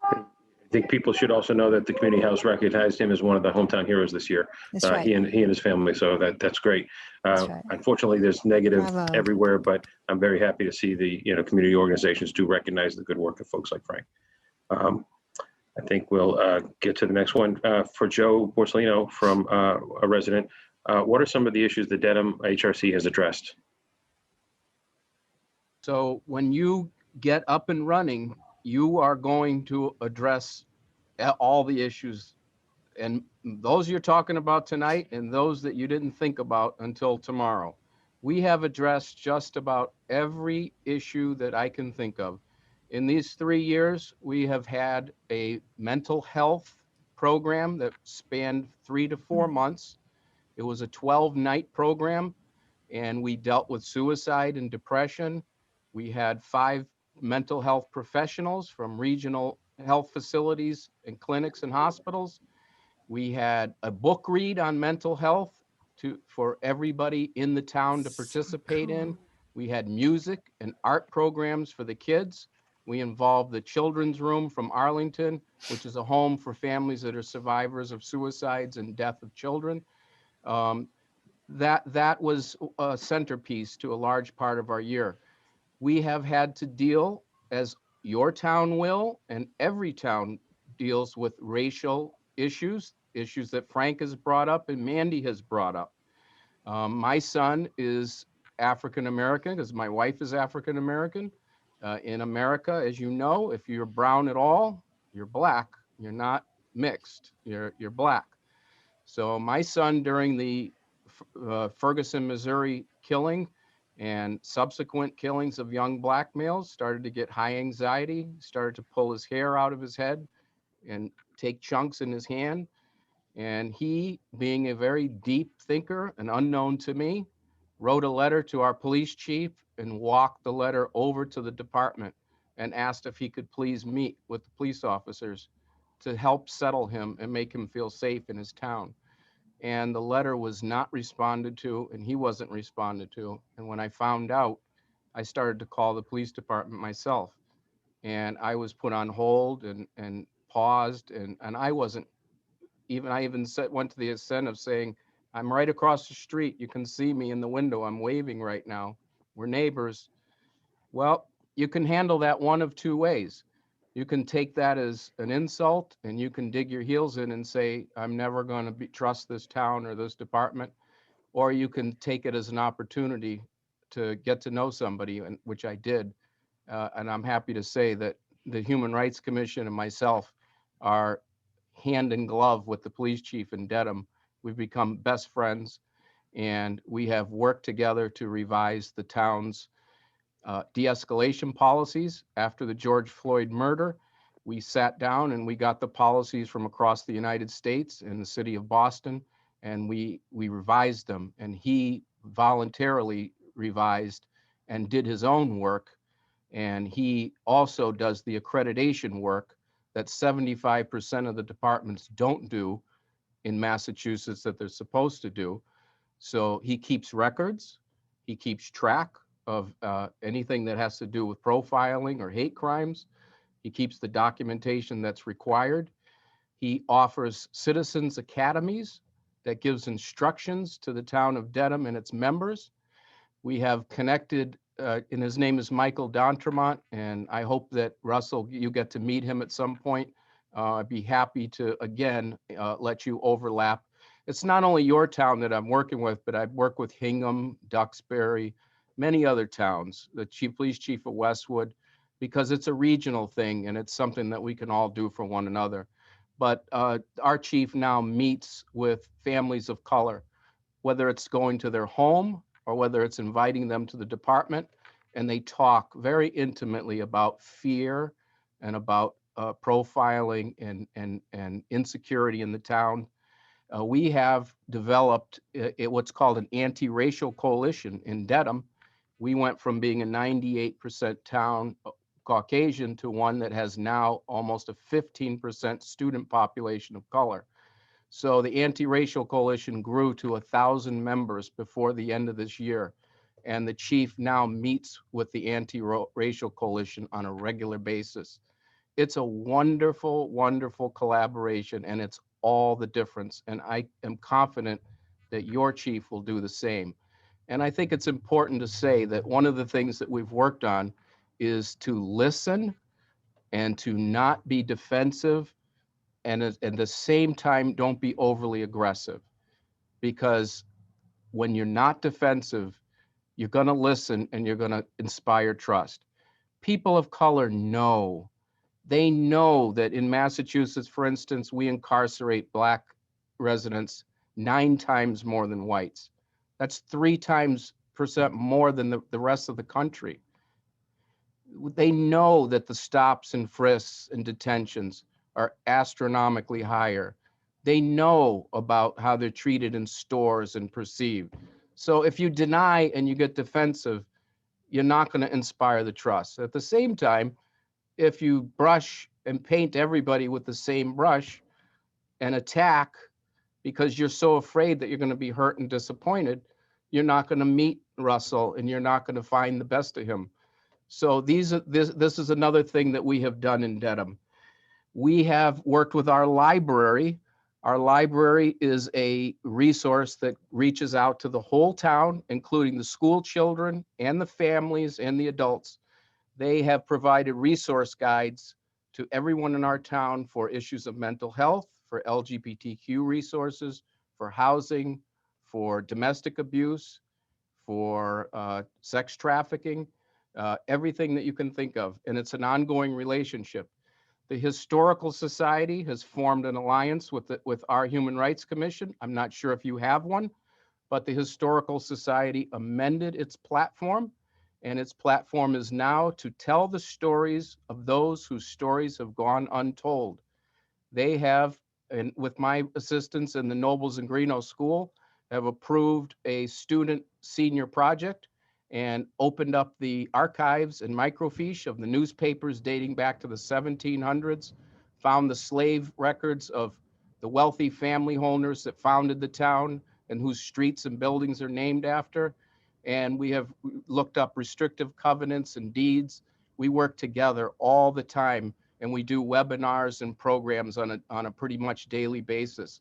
I think people should also know that the community house recognized him as one of the hometown heroes this year. That's right. He and his family, so that's great. That's right. Unfortunately, there's negative Bravo. everywhere, but I'm very happy to see the community organizations do recognize the good work of folks like Frank. I think we'll get to the next one. For Joe Borsellino from a resident, what are some of the issues that Dedham HRC has addressed? So when you get up and running, you are going to address all the issues, and those you're talking about tonight and those that you didn't think about until tomorrow. We have addressed just about every issue that I can think of. In these 3 years, we have had a mental health program that spanned 3 to 4 months. It was a 12-night program, and we dealt with suicide and depression. We had 5 mental health professionals from regional health facilities and clinics and hospitals. We had a book read on mental health for everybody in the town to participate in. We had music and art programs for the kids. We involved the Children's Room from Arlington, which is a home for families that are survivors of suicides and death of children. That was a centerpiece to a large part of our year. We have had to deal, as your town will, and every town deals with racial issues that Frank has brought up and Mandy has brought up. My son is African-American because my wife is African-American. In America, as you know, if you're brown at all, you're black. You're not mixed, you're black. So my son, during the Ferguson, Missouri killing and subsequent killings of young black males, started to get high anxiety, started to pull his hair out of his head and take chunks in his hand. And he, being a very deep thinker and unknown to me, wrote a letter to our police chief and walked the letter over to the department and asked if he could please meet with the police officers to help settle him and make him feel safe in his town. And the letter was not responded to, and he wasn't responded to. And when I found out, I started to call the police department myself. And I was put on hold and paused, and I wasn't even, I even went to the extent of saying, I'm right across the street. You can see me in the window. I'm waving right now. We're neighbors. Well, you can handle that one of two ways. You can take that as an insult and you can dig your heels in and say, I'm never going to trust this town or this department. Or you can take it as an opportunity to get to know somebody, which I did. And I'm happy to say that the Human Rights Commission and myself are hand in glove with the police chief in Dedham. We've become best friends, and we have worked together to revise the town's de-escalation policies after the George Floyd murder. We sat down and we got the policies from across the United States and the city of Boston, and we revised them. And he voluntarily revised and did his own work. And he also does the accreditation work that 75% of the departments don't do in Massachusetts that they're supposed to do. So he keeps records, he keeps track of anything that has to do with profiling or hate crimes. He keeps the documentation that's required. He offers citizens academies that gives instructions to the town of Dedham and its members. We have connected, and his name is Michael D'Entremont, and I hope that, Russell, you get to meet him at some point. I'd be happy to, again, let you overlap. It's not only your town that I'm working with, but I've worked with Hingham, Duxbury, many other towns, the police chief of Westwood, because it's a regional thing and it's something that we can all do for one another. But our chief now meets with families of color, whether it's going to their home or whether it's inviting them to the department, and they talk very intimately about fear and about profiling and insecurity in the town. We have developed what's called an anti-racial coalition in Dedham. We went from being a 98% town Caucasian to one that has now almost a 15% student population of color. So the anti-racial coalition grew to 1,000 members before the end of this year. And the chief now meets with the anti-racial coalition on a regular basis. It's a wonderful, wonderful collaboration, and it's all the difference. And I am confident that your chief will do the same. And I think it's important to say that one of the things that we've worked on is to listen and to not be defensive, and at the same time, don't be overly aggressive. Because when you're not defensive, you're going to listen and you're going to inspire trust. People of color know. They know that in Massachusetts, for instance, we incarcerate Black residents 9 times more than whites. That's 3% more than the rest of the country. They know that the stops and frisks and detentions are astronomically higher. They know about how they're treated in stores and perceived. So if you deny and you get defensive, you're not going to inspire the trust. At the same time, if you brush and paint everybody with the same brush and attack because you're so afraid that you're going to be hurt and disappointed, you're not going to meet Russell and you're not going to find the best of him. So this is another thing that we have done in Dedham. We have worked with our library. Our library is a resource that reaches out to the whole town, including the school children and the families and the adults. They have provided resource guides to everyone in our town for issues of mental health, for LGBTQ resources, for housing, for domestic abuse, for sex trafficking, everything that you can think of. And it's an ongoing relationship. The Historical Society has formed an alliance with our Human Rights Commission. I'm not sure if you have one, but the Historical Society amended its platform, and its platform is now to tell the stories of those whose stories have gone untold. They have, and with my assistance in the Nobles and Greenough School, have approved a student senior project and opened up the archives and microfiche of the newspapers dating back to the 1700s, found the slave records of the wealthy family owners that founded the town and whose streets and buildings are named after. and we have looked up restrictive covenants and deeds. We work together all the time, and we do webinars and programs on a pretty much daily basis.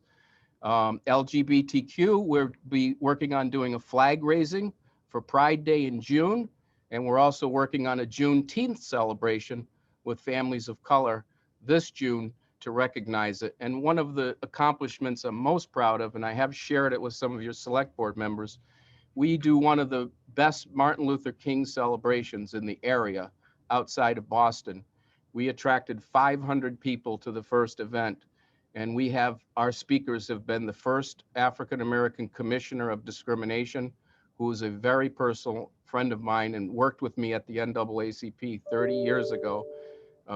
LGBTQ, we'll be working on doing a flag raising for Pride Day in June, and we're also working on a Juneteenth celebration with families of color this June to recognize it. And one of the accomplishments I'm most proud of, and I have shared it with some of your select board members, we do one of the best Martin Luther King celebrations in the area outside of Boston. We attracted 500 people to the first event, and we have, our speakers have been the first African-American commissioner of discrimination, who is a very personal friend of mine and worked with me at the NAACP 30 years ago.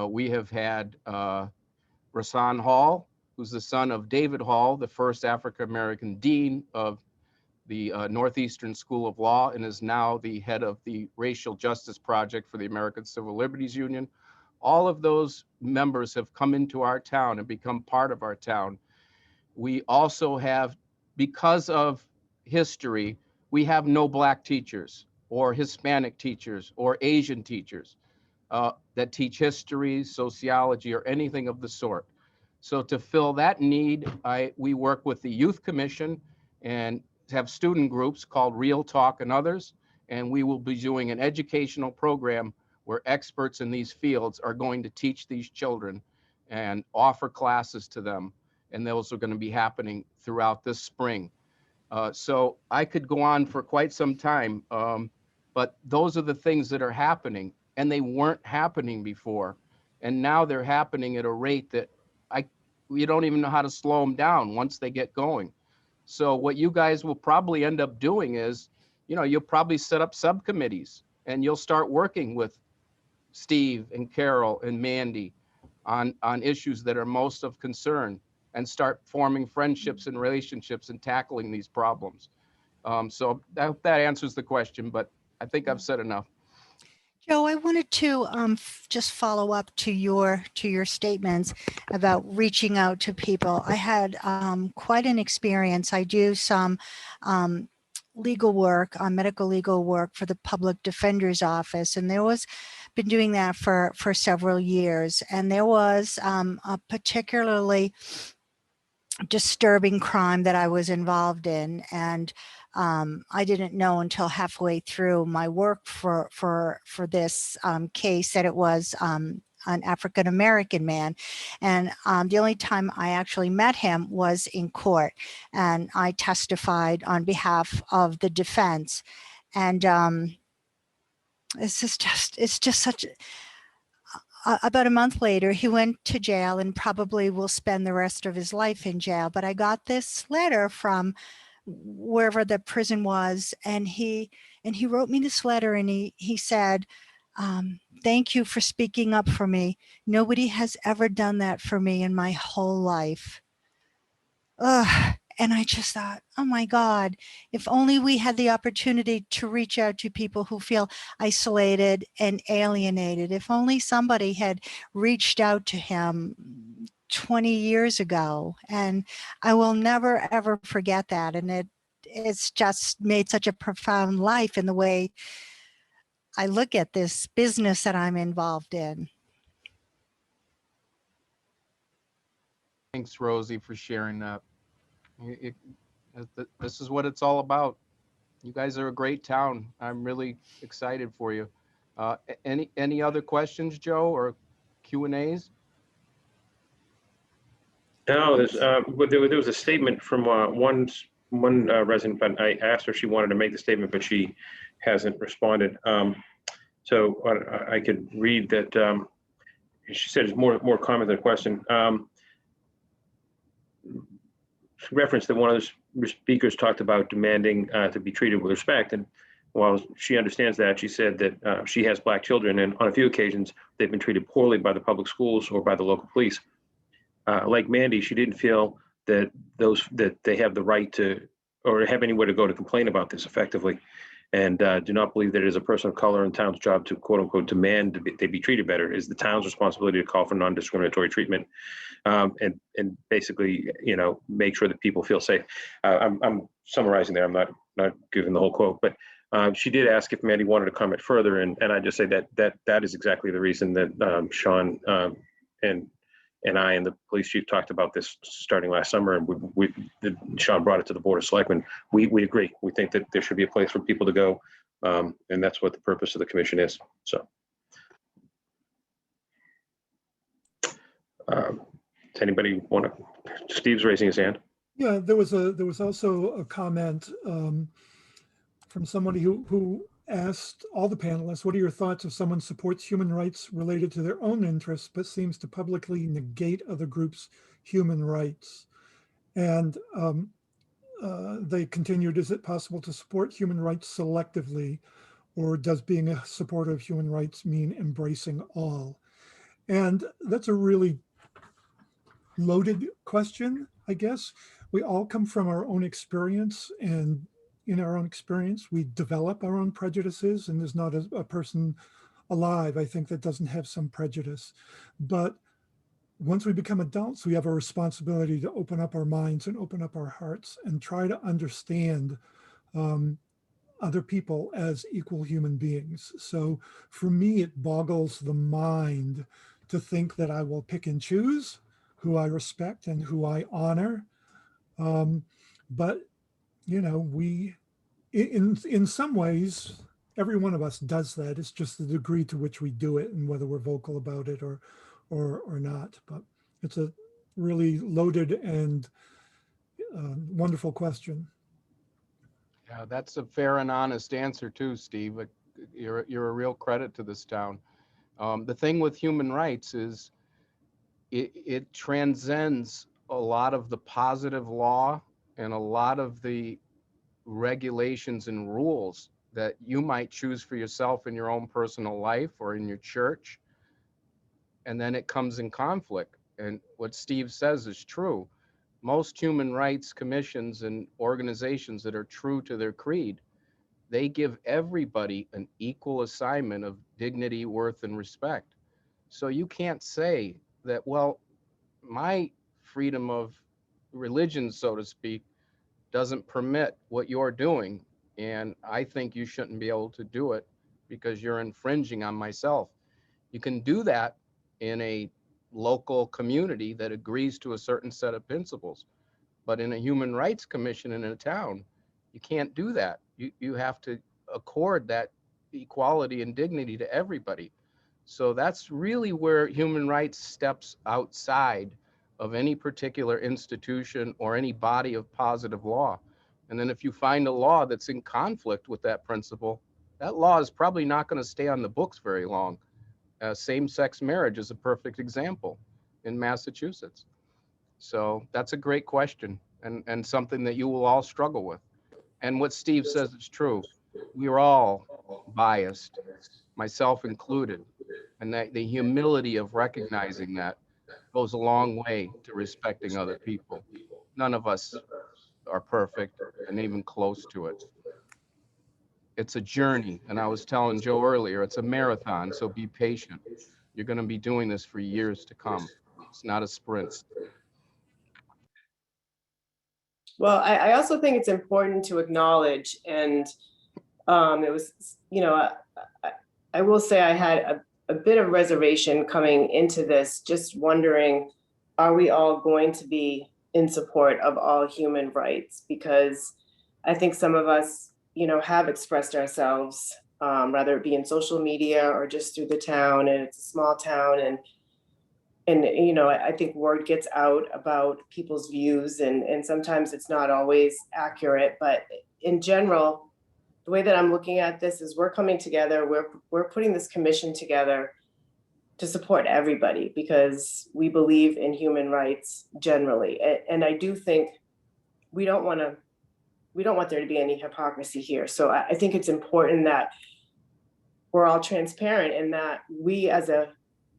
We have had Rasan Hall, who's the son of David Hall, the first African-American dean of the Northeastern School of Law, and is now the head of the Racial Justice Project for the American Civil Liberties Union. All of those members have come into our town and become part of our town. We also have, because of history, we have no Black teachers or Hispanic teachers or Asian teachers that teach history, sociology, or anything of the sort. So to fill that need, we work with the Youth Commission and have student groups called Real Talk and others, and we will be doing an educational program where experts in these fields are going to teach these children and offer classes to them, and those are going to be happening throughout this spring. So I could go on for quite some time, but those are the things that are happening, and they weren't happening before, and now they're happening at a rate that we don't even know how to slow them down once they get going. So what you guys will probably end up doing is, you'll probably set up subcommittees, and you'll start working with Steve and Carol and Mandy on issues that are most of concern, and start forming friendships and relationships and tackling these problems. So I hope that answers the question, but I think I've said enough. Joe, I wanted to just follow up to your statements about reaching out to people. I had quite an experience. I do some legal work, medical legal work for the Public Defender's Office, and there was been doing that for several years. And there was a particularly disturbing crime that I was involved in, and I didn't know until halfway through my work for this case that it was an African-American man. And the only time I actually met him was in court, and I testified on behalf of the defense. And it's just such about a month later, he went to jail and probably will spend the rest of his life in jail. But I got this letter from wherever the prison was, and he wrote me this letter, and he said, thank you for speaking up for me. Nobody has ever done that for me in my whole life. And I just thought, oh my God, if only we had the opportunity to reach out to people who feel isolated and alienated. If only somebody had reached out to him 20 years ago. And I will never, ever forget that. And it's just made such a profound life in the way I look at this business that I'm involved in. Thanks, Rosie, for sharing that. This is what it's all about. You guys are a great town. I'm really excited for you. Any other questions, Joe, or Q&As? No, there was a statement from one resident, but I asked her if she wanted to make the statement, but she hasn't responded. So I could read that. She said it's more comment than a question. Referenced that one of the speakers talked about demanding to be treated with respect, and while she understands that, she said that she has Black children, and on a few occasions they've been treated poorly by the public schools or by the local police. Like Mandy, she didn't feel that they have the right to or have anywhere to go to complain about this effectively, and do not believe that it is a person of color in town's job to quote unquote demand they be treated better. It is the town's responsibility to call for non-discriminatory treatment, and basically, make sure that people feel safe. I'm summarizing there. I'm not giving the whole quote, but She did ask if Mandy wanted to comment further, and I just say that is exactly the reason that Sean and I and the police chief talked about this starting last summer, and Sean brought it to the Board of Selectmen. We agree. We think that there should be a place for people to go, and that's what the purpose of the commission is. So, does anybody want to? Steve's raising his hand. Yeah, there was also a comment from somebody who asked all the panelists, what are your thoughts if someone supports human rights related to their own interests, but seems to publicly negate other groups' human rights? And they continued, is it possible to support human rights selectively, or does being a supporter of human rights mean embracing all? And that's a really loaded question, I guess. We all come from our own experience, and in our own experience, we develop our own prejudices, and there's not a person alive, I think, that doesn't have some prejudice. But once we become adults, we have a responsibility to open up our minds and open up our hearts and try to understand other people as equal human beings. So for me, it boggles the mind to think that I will pick and choose who I respect and who I honor. But you know, we, in some ways, every one of us does that. It's just the degree to which we do it and whether we're vocal about it or not. But it's a really loaded and wonderful question. Yeah, that's a fair and honest answer too, Steve. You're a real credit to this town. The thing with human rights is it transcends a lot of the positive law and a lot of the regulations and rules that you might choose for yourself in your own personal life or in your church. And then it comes in conflict. And what Steve says is true. Most human rights commissions and organizations that are true to their creed, they give everybody an equal assignment of dignity, worth, and respect. So you can't say that, well, my freedom of religion, so to speak, doesn't permit what you're doing, and I think you shouldn't be able to do it because you're infringing on myself. You can do that in a local community that agrees to a certain set of principles, but in a human rights commission in a town, you can't do that. You have to accord that equality and dignity to everybody. So that's really where human rights steps outside of any particular institution or any body of positive law. And then if you find a law that's in conflict with that principle, that law is probably not going to stay on the books very long. Same-sex marriage is a perfect example in Massachusetts. So that's a great question and something that you will all struggle with. And what Steve says is true. We're all biased, myself included, and that the humility of recognizing that goes a long way to respecting other people. None of us are perfect and even close to it. It's a journey. And I was telling Joe earlier, it's a marathon, so be patient. You're going to be doing this for years to come. It's not a sprint. Well, I also think it's important to acknowledge, and it was, you know, I will say I had a bit of reservation coming into this, just wondering, are we all going to be in support of all human rights? Because I think some of us, you know, have expressed ourselves, whether it be in social media or just through the town, and it's a small town, and you know, I think word gets out about people's views, and sometimes it's not always accurate, but in general, the way that I'm looking at this is we're coming together, we're putting this commission together to support everybody because we believe in human rights generally. And I do think we don't want there to be any hypocrisy here. So I think it's important that we're all transparent and that we as a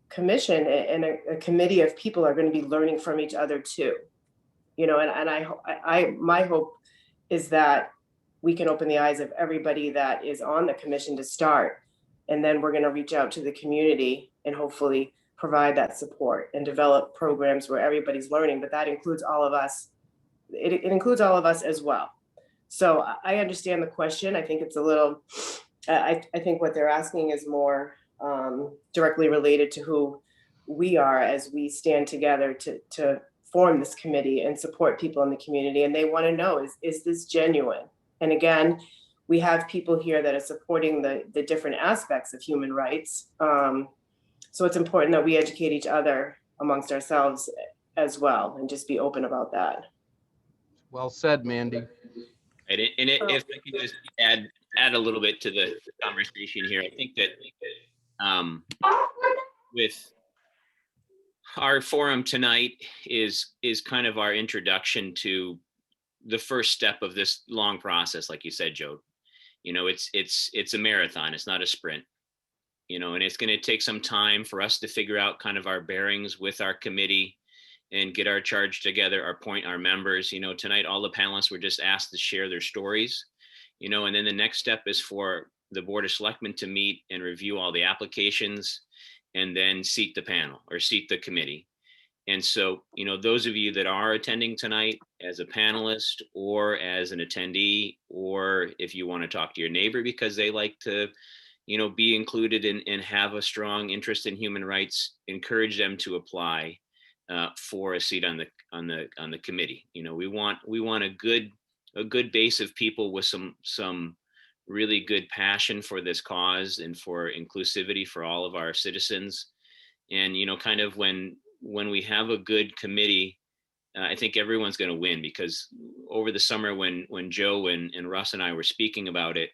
commission and a committee of people are going to be learning from each other too. You know, and my hope is that we can open the eyes of everybody that is on the commission to start. And then we're going to reach out to the community and hopefully provide that support and develop programs where everybody's learning, but that includes all of us. It includes all of us as well. So I understand the question. I think it's a little, I think what they're asking is more directly related to who we are as we stand together to form this committee and support people in the community. And they want to know, is this genuine? And again, we have people here that are supporting the different aspects of human rights. So it's important that we educate each other amongst ourselves as well and just be open about that. Well said, Mandy. And if I can just add a little bit to the conversation here, I think that with our forum tonight is kind of our introduction to the first step of this long process, like you said, Joe. You know, it's a marathon, it's not a sprint. You know, and it's going to take some time for us to figure out kind of our bearings with our committee and get our charge together, appoint our members. You know, tonight, all the panelists were just asked to share their stories, you know, and then the next step is for the Board of Selectmen to meet and review all the applications and then seat the panel or seat the committee. And so, you know, those of you that are attending tonight as a panelist or as an attendee, or if you want to talk to your neighbor because they like to, you know, be included and have a strong interest in human rights, encourage them to apply for a seat on the committee. You know, we want a good base of people with some really good passion for this cause and for inclusivity for all of our citizens. And, you know, kind of when we have a good committee, I think everyone's going to win, because over the summer when Joe and Russ and I were speaking about it,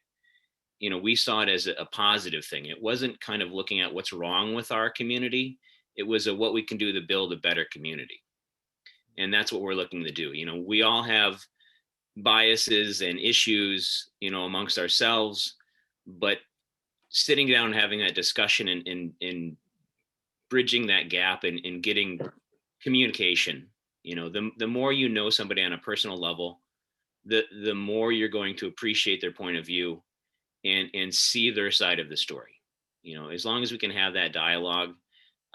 you know, we saw it as a positive thing. It wasn't kind of looking at what's wrong with our community. It was what we can do to build a better community. And that's what we're looking to do. You know, we all have biases and issues, you know, amongst ourselves, but sitting down and having that discussion and bridging that gap and getting communication, you know, the more you know somebody on a personal level, the more you're going to appreciate their point of view and see their side of the story. You know, as long as we can have that dialogue,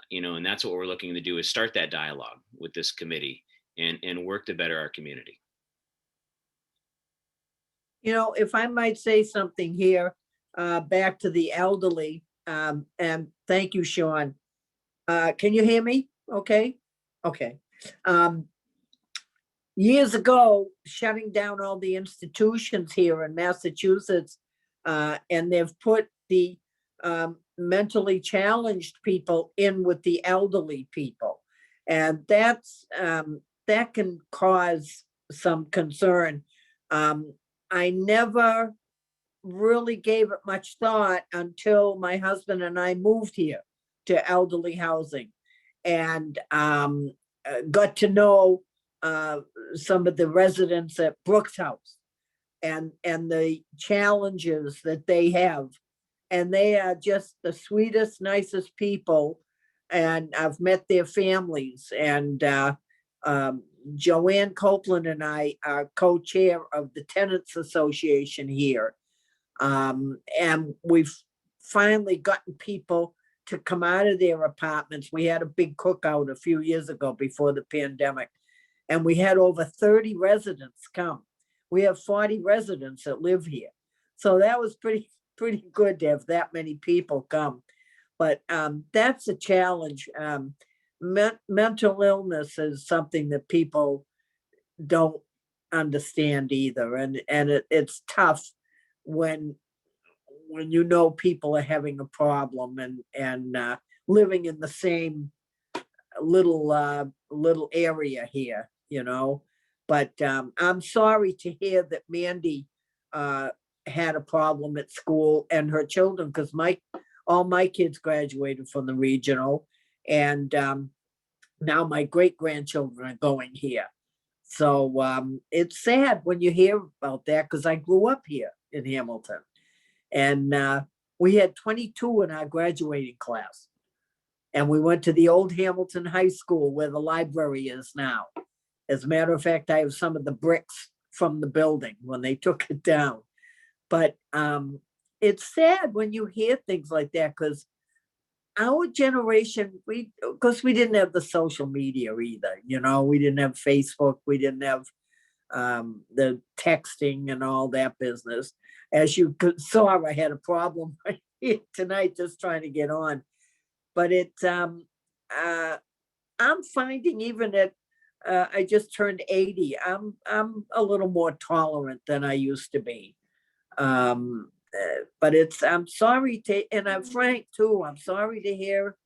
you know, and that's what we're looking to do, is start that dialogue with this committee and work to better our community. You know, if I might say something here, back to the elderly, and thank you, Sean. Can you hear me? Okay. Okay. Years ago, shutting down all the institutions here in Massachusetts, and they've put the mentally challenged people in with the elderly people. And that's that can cause some concern. I never really gave it much thought until my husband and I moved here to elderly housing, and got to know some of the residents at Brooks House and the challenges that they have. And they are just the sweetest, nicest people. And I've met their families. And Joanne Copeland and I are co-chair of the Tenants Association here. And we've finally gotten people to come out of their apartments. We had a big cookout a few years ago before the pandemic, and we had over 30 residents come. We have 40 residents that live here. So that was pretty good to have that many people come. But that's a challenge. Mental illness is something that people don't understand either. And it's tough when you know people are having a problem and living in the same little area here, you know. But I'm sorry to hear that Mandy had a problem at school and her children, because all my kids graduated from the regional, and now my great-grandchildren are going here. So it's sad when you hear about that, because I grew up here in Hamilton. And we had 22 in our graduating class. And we went to the old Hamilton High School where the library is now. As a matter of fact, I have some of the bricks from the building when they took it down. But it's sad when you hear things like that, because our generation, because we didn't have the social media either, you know, we didn't have Facebook, we didn't have the texting and all that business. As you saw, I had a problem tonight just trying to get on. But I'm finding even at, I just turned 80, I'm a little more tolerant than I used to be. But I'm sorry to, and I'm Frank too, I'm sorry to hear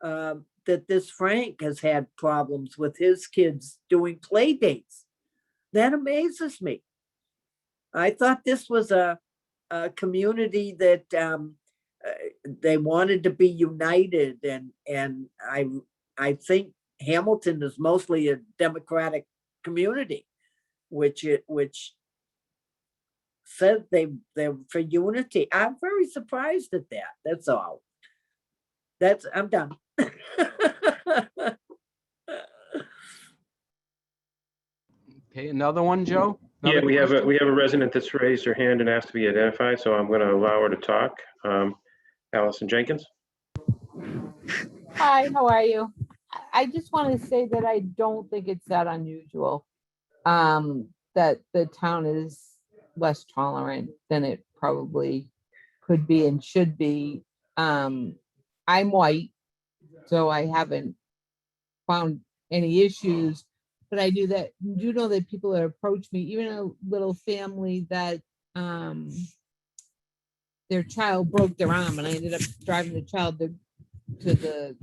that this Frank has had problems with his kids doing play dates. That amazes me. I thought this was a community that they wanted to be united, and I think Hamilton is mostly a Democratic community, which said they're for unity. I'm very surprised at that. That's all. I'm done. Okay, another one, Joe? Yeah, Another we have question? a resident that's raised her hand and asked to be identified, so I'm going to allow her to talk. Allison Jenkins. Hi, how are you? I just want to say that I don't think it's that unusual that the town is less tolerant than it probably could be and should be. I'm white, so I haven't found any issues, but I do know that people that approach me, even a little family that their child broke their arm, and I ended up driving the child to the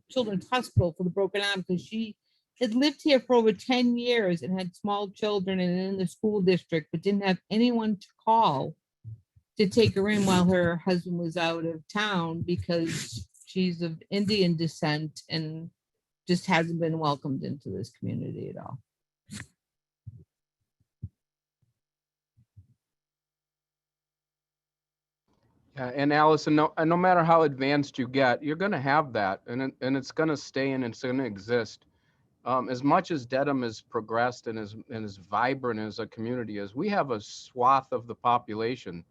children's hospital for the broken arm because she had lived here for over 10 years and had small children and in the school district, but didn't have anyone to call to take her in while her husband was out of town because she's of Indian descent and just hasn't been welcomed into this community at all. Yeah, and Allison, no matter how advanced you get, you're going to have that, and it's going to stay and it's going to exist. As much as Dedham has progressed and as vibrant as a community is, we have a swath of the population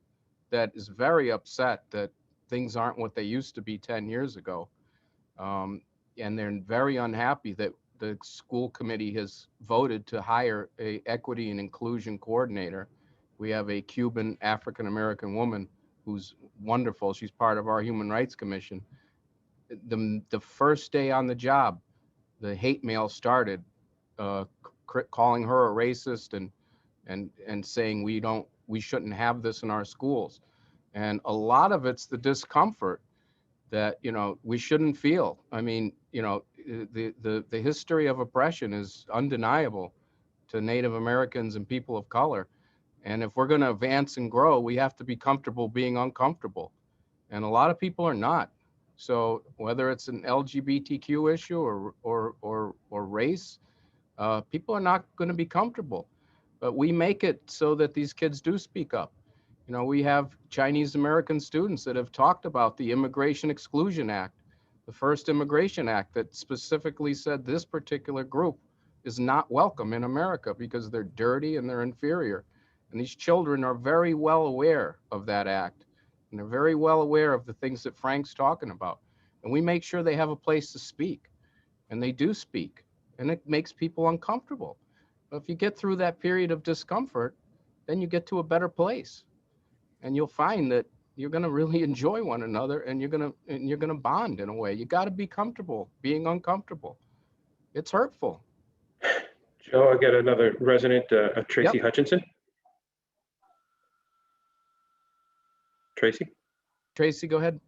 that is very upset that things aren't what they used to be 10 years ago. And they're very unhappy that the school committee has voted to hire a equity and inclusion coordinator. We have a Cuban African-American woman who's wonderful. She's part of our Human Rights Commission. The first day on the job, the hate mail started, calling her a racist and saying we shouldn't have this in our schools. And a lot of it's the discomfort that, we shouldn't feel. I mean, the history of oppression is undeniable to Native Americans and people of color. And if we're going to advance and grow, we have to be comfortable being uncomfortable. And a lot of people are not. So whether it's an LGBTQ issue or race, people are not going to be comfortable. But we make it so that these kids do speak up. We have Chinese American students that have talked about the Immigration Exclusion Act, the first Immigration Act that specifically said this particular group is not welcome in America because they're dirty and they're inferior. And these children are very well aware of that act. And they're very well aware of the things that Frank's talking about. And we make sure they have a place to speak. And they do speak. And it makes people uncomfortable. But if you get through that period of discomfort, then you get to a better place. And you'll find that you're going to really enjoy one another and you're going to bond in a way. You got to be comfortable being uncomfortable. It's hurtful. Joe, I got another resident, Tracy Hutchinson. Tracy, go ahead.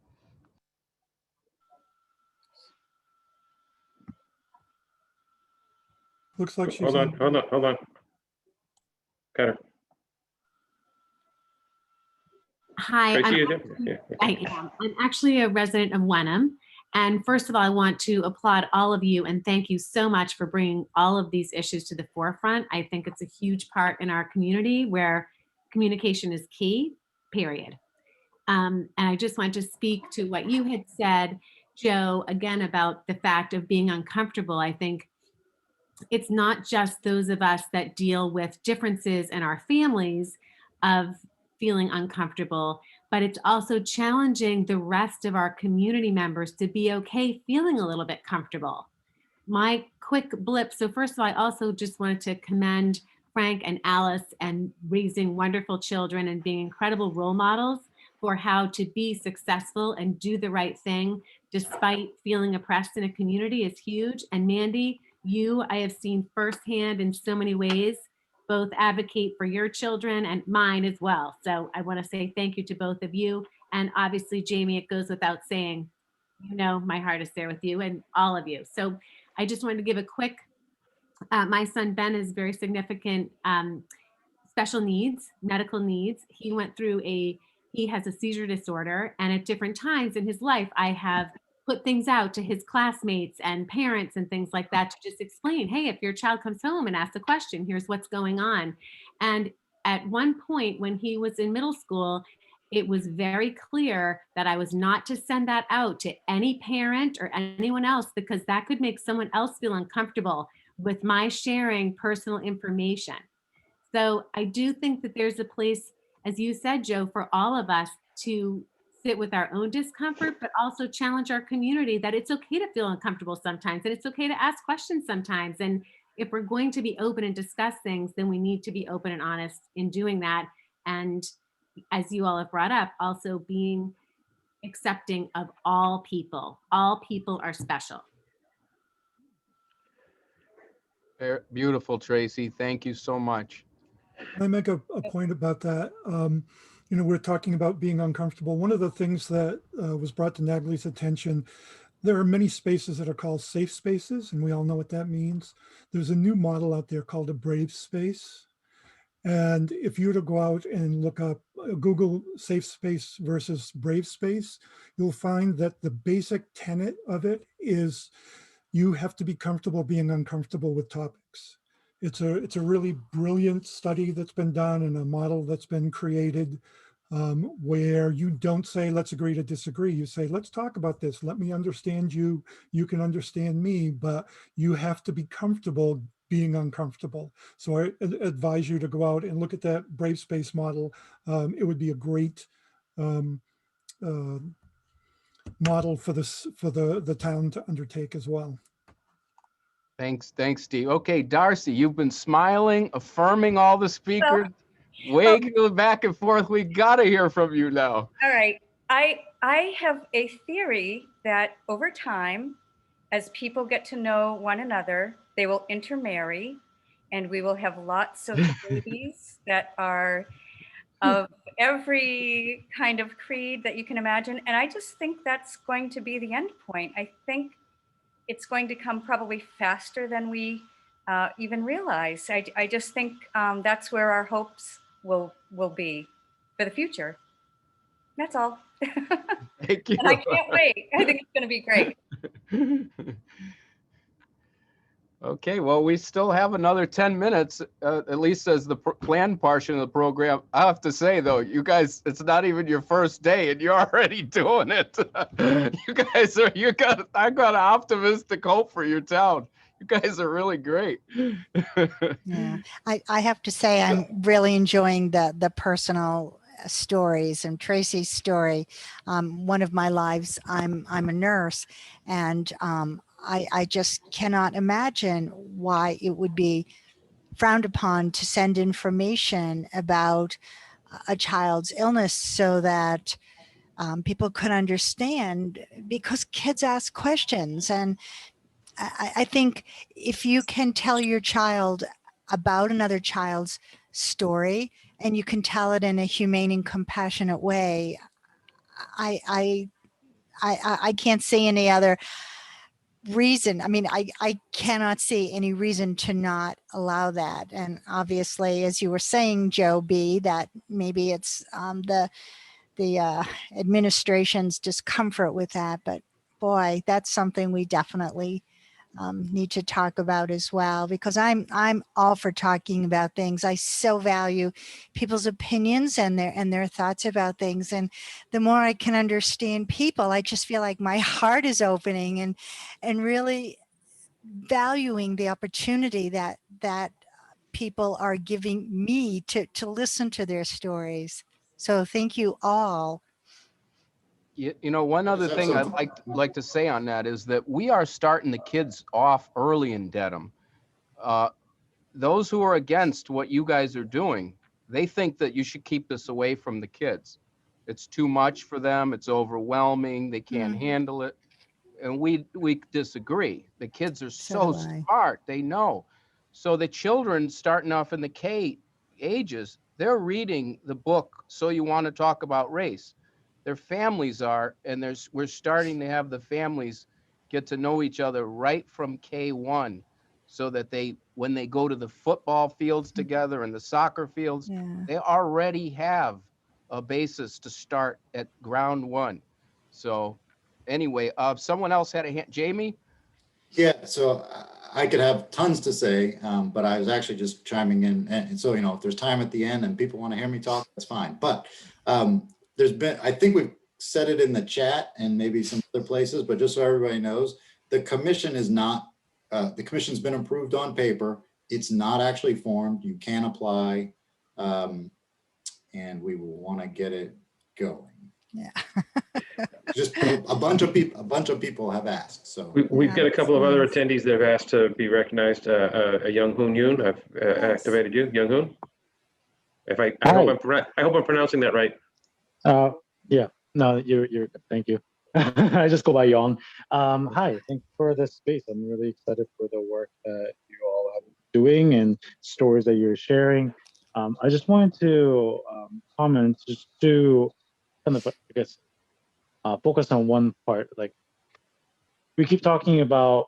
Looks like she's Hold on. Got her. Hi, Tracy, I am. I'm actually a resident of Wenham. And first of all, I want to applaud all of you and thank you so much for bringing all of these issues to the forefront. I think it's a huge part in our community where communication is key, period. And I just want to speak to what you had said, Joe, again, about the fact of being uncomfortable. I think it's not just those of us that deal with differences in our families of feeling uncomfortable, but it's also challenging the rest of our community members to be okay feeling a little bit comfortable. My quick blip. So first of all, I also just wanted to commend Frank and Alice and raising wonderful children and being incredible role models for how to be successful and do the right thing despite feeling oppressed in a community is huge. And Mandy, you, I have seen firsthand in so many ways, both advocate for your children and mine as well. So I want to say thank you to both of you. And obviously, Jamie, it goes without saying, you know, my heart is there with you and all of you. So I just wanted to give a quick, my son Ben is very significant special needs, medical needs. He went through he has a seizure disorder, and at different times in his life, I have put things out to his classmates and parents and things like that to just explain, hey, if your child comes home and asks a question, here's what's going on. And at one point when he was in middle school, it was very clear that I was not to send that out to any parent or anyone else, because that could make someone else feel uncomfortable with my sharing personal information. So I do think that there's a place, as you said, Joe, for all of us to sit with our own discomfort, but also challenge our community that it's okay to feel uncomfortable sometimes, and it's okay to ask questions sometimes. And if we're going to be open and discuss things, then we need to be open and honest in doing that. And as you all have brought up, also being accepting of all people. All people are special. Beautiful, Tracy. Thank you so much. Can I make a point about that? You know, we're talking about being uncomfortable. One of the things that was brought to Natalie's attention, there are many spaces that are called safe spaces, and we all know what that means. There's a new model out there called a brave space. And if you were to go out and look up Google safe space versus brave space, you'll find that the basic tenet of it is you have to be comfortable being uncomfortable with topics. It's a really brilliant study that's been done and a model that's been created where you don't say, let's agree to disagree. You say, let's talk about this. Let me understand you. You can understand me, but you have to be comfortable being uncomfortable. So I advise you to go out and look at that Brave Space model. It would be a great model for the town to undertake as well. Thanks, Steve. Okay, Darcy, you've been smiling, affirming all the speakers, wagging back and forth. We gotta hear from you now. All right, I have a theory that over time, as people get to know one another, they will intermarry, and we will have lots of babies that are of every kind of creed that you can imagine. And I just think that's going to be the end point. I think it's going to come probably faster than we even realize. I just think that's where our hopes will be for the future. That's all. Thank you. And I can't wait. I think it's going to be great. Okay, well, we still have another 10 minutes, at least as the planned portion of the program. I have to say, though, you guys, it's not even your first day and you're already doing it. I got an optimistic hope for your town. You guys are really great. Yeah, I have to say, I'm really enjoying the personal stories and Tracy's story. One of my lives, I'm a nurse, and I just cannot imagine why it would be frowned upon to send information about a child's illness so that people could understand, because kids ask questions. And I think if you can tell your child about another child's story and you can tell it in a humane and compassionate way, I can't see any other reason. I mean, I cannot see any reason to not allow that. And obviously, as you were saying, Joe B., that maybe it's the administration's discomfort with that. But boy, that's something we definitely need to talk about as well, because I'm all for talking about things. I so value people's opinions and their thoughts about things. And the more I can understand people, I just feel like my heart is opening and really valuing the opportunity that people are giving me to listen to their stories. So thank you all. You know, one other thing I'd like to say on that is that we are starting the kids off early in Dedham. those who are against what you guys are doing, they think that you should keep this away from the kids. It's too much for them. It's overwhelming. They can't handle it. And we disagree. The kids are so do I. smart. They know. So the children starting off in the K ages, they're reading the book, So You Want to Talk About Race. Their families are, and we're starting to have the families get to know each other right from K1, so that when they go to the football fields together and the soccer fields, they already have a basis to start at ground one. So anyway, someone else had a hand. Jamie? Yeah, so I could have tons to say, but I was actually just chiming in. And so, you know, if there's time at the end and people want to hear me talk, that's fine. But I think we've said it in the chat and maybe some other places, but just so everybody knows, the commission is not, the commission's been approved on paper. It's not actually formed. You can apply, and we will want to get it going. Yeah. Just a bunch of people have asked. So we've got a couple of other attendees that have asked to be recognized. A Young Hoon Yoon, I've activated you, Young Hoon. I hope I'm pronouncing that right. Yeah, no, you're good. Thank you. I just go by Yon. Hi, thanks for this space. I'm really excited for the work that you all are doing and stories that you're sharing. I just wanted to comment just to kind of, I guess, focus on one part. Like, we keep talking about,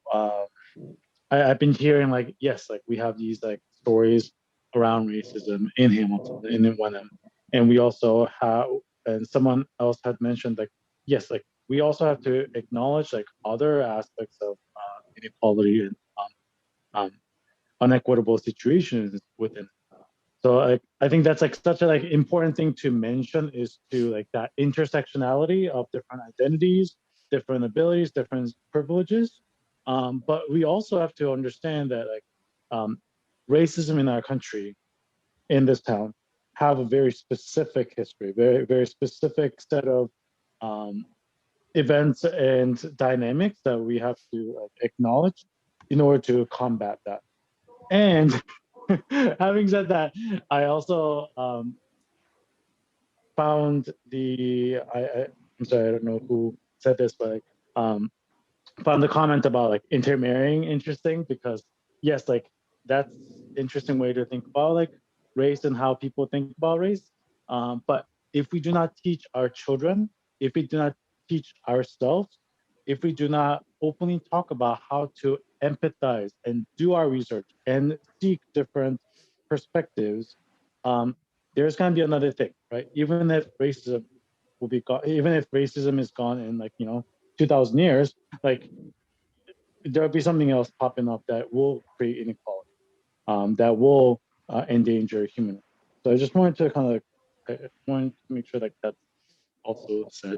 I've been hearing like, yes, like we have these like stories around racism in Hamilton, in Wenham, and we also have, and someone else had mentioned like, yes, like we also have to acknowledge like other aspects of inequality and unequitable situations within. So I think that's like such a like important thing to mention, is to like that intersectionality of different identities, different abilities, different privileges. But we also have to understand that like racism in our country, in this town, have a very specific history, very, very specific set of events and dynamics that we have to like, acknowledge in order to combat that. And having said that, I also found I'm sorry, I don't know who said this, but like, found the comment about like intermarrying interesting, because yes, like that's interesting way to think about like race and how people think about race. But if we do not teach our children, if we do not teach ourselves, if we do not openly talk about how to empathize and do our research and seek different perspectives, there's going to be another thing, right? Even if racism will be gone, even if racism is gone in like, 2000 years, like there'll be something else popping up that will create inequality, that will endanger human rights. So I just wanted to kind of, I wanted to make sure that that's also said.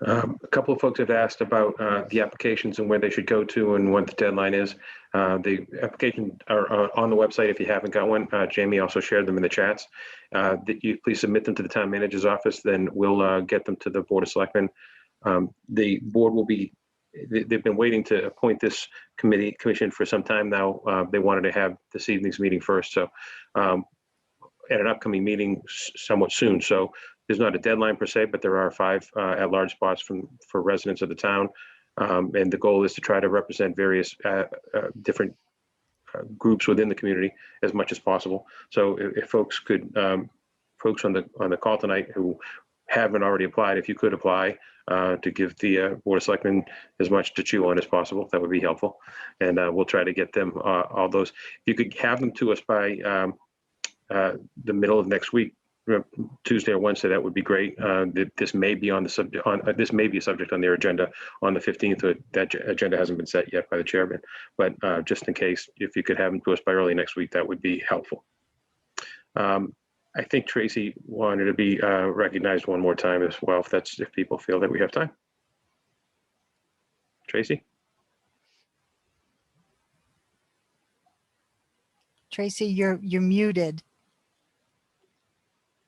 A couple of folks have asked about the applications and where they should go to and what the deadline is. The applications are on the website if you haven't got one. Jamie also shared them in the chats. That you please submit them to the town manager's office, then we'll get them to the Board of Selectmen. The board will be, they've been waiting to appoint this commission for some time now. They wanted to have this evening's meeting first, so at an upcoming meeting somewhat soon. So there's not a deadline per se, but there are 5 at-large spots for residents of the town. And the goal is to try to represent various different groups within the community as much as possible. So if folks could, folks on the call tonight who haven't already applied, if you could apply to give the Board of Selectmen as much to chew on as possible, that would be helpful. And we'll try to get them all those. If you could have them to us by the middle of next week, Tuesday or Wednesday, that would be great. This may be on the subject. This may be a subject on their agenda on the 15th. That agenda hasn't been set yet by the chairman, but just in case, if you could have them to us by early next week, that would be helpful. I think Tracy wanted to be recognized one more time as well, if people feel that we have time. Tracy. Tracy, you're muted.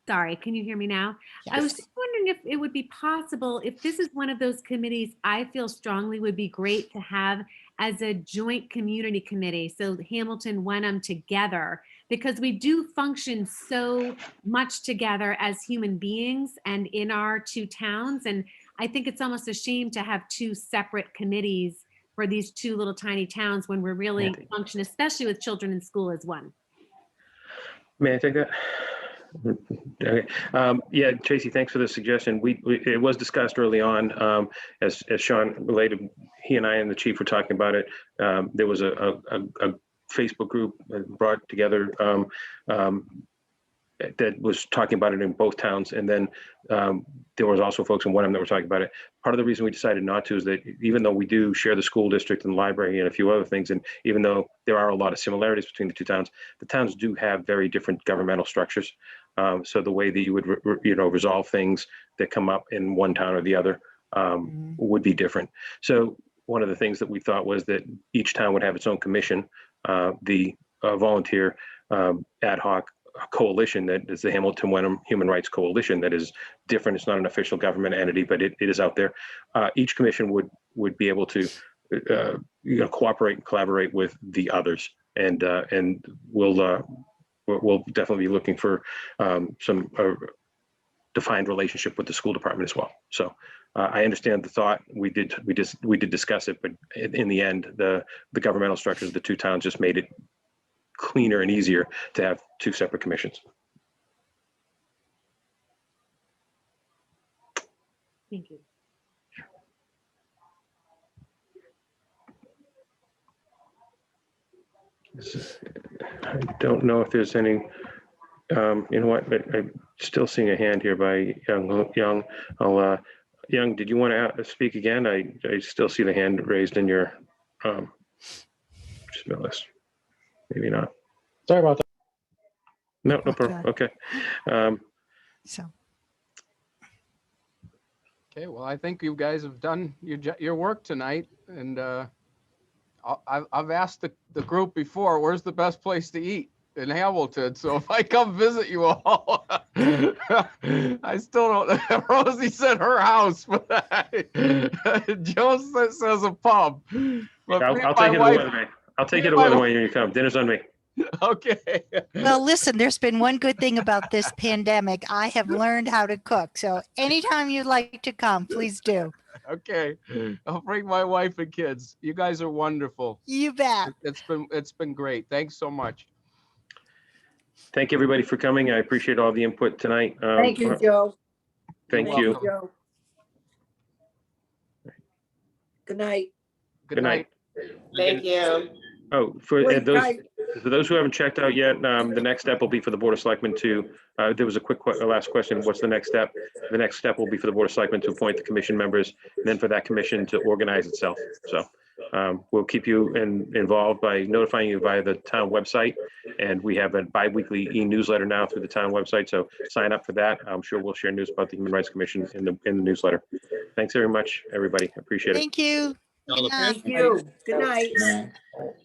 Sorry, can you hear me now? Yes. I was just wondering if it would be possible, if this is one of those committees I feel strongly would be great to have as a joint community committee. So Hamilton, Wenham together, because we do function so much together as human beings and in our two towns. And I think it's almost a shame to have two separate committees for these two little tiny towns when we're really function, especially with children in school, as one. May I take that? Okay. Yeah, Tracy, thanks for the suggestion. It was discussed early on, as Sean related, he and I and the chief were talking about it. There was a Facebook group brought together that was talking about it in both towns. And then there was also folks in Wenham that were talking about it. Part of the reason we decided not to is that even though we do share the school district and library and a few other things, and even though there are a lot of similarities between the two towns, the towns do have very different governmental structures. So the way that you would, resolve things that come up in one town or the other would be different. So one of the things that we thought was that each town would have its own commission, the volunteer ad hoc coalition that is the Hamilton Wenham Human Rights Coalition that is different. It's not an official government entity, but it is out there. Each commission would be able to cooperate and collaborate with the others, and we'll definitely be looking for some defined relationship with the school department as well. So I understand the thought. We did discuss it, but in the end, the governmental structures of the two towns just made it cleaner and easier to have two separate commissions. Thank you. I don't know if there's any, you know what, I'm still seeing a hand here by Young. Young, did you want to speak again? I still see the hand raised in your list. Maybe not. Sorry about that. No problem. Okay. Okay, well, I think you guys have done your work tonight, and I've asked the group before, where's the best place to eat in Hamilton? So if I come visit you all, I still don't. Rosie said her house, but Joe says a pub. But I'll take it away. I'll take it away when you come. Dinner's on me. Okay. Well, listen, there's been one good thing about this pandemic. I have learned how to cook. So anytime you'd like to come, please do. Okay. I'll bring my wife and kids. You guys are wonderful. You bet. It's been great. Thanks so much. Thank you, everybody, for coming. I appreciate all the input tonight. Thank you, Joe. Thank you. Joe. Good night. Good night. Thank you. Oh, for Wait, those who haven't checked out yet, the next step will be for the Board of Selectmen to, there was a quick last question. What's the next step? The next step will be for the Board of Selectmen to appoint the commission members, and then for that commission to organize itself. So we'll keep you involved by notifying you via the town website. And we have a bi-weekly e-newsletter now through the town website. So sign up for that. I'm sure we'll share news about the Human Rights Commission in the newsletter. Thanks very much, everybody. Appreciate it. Thank you. Good night. Thank you. Good night. Good night.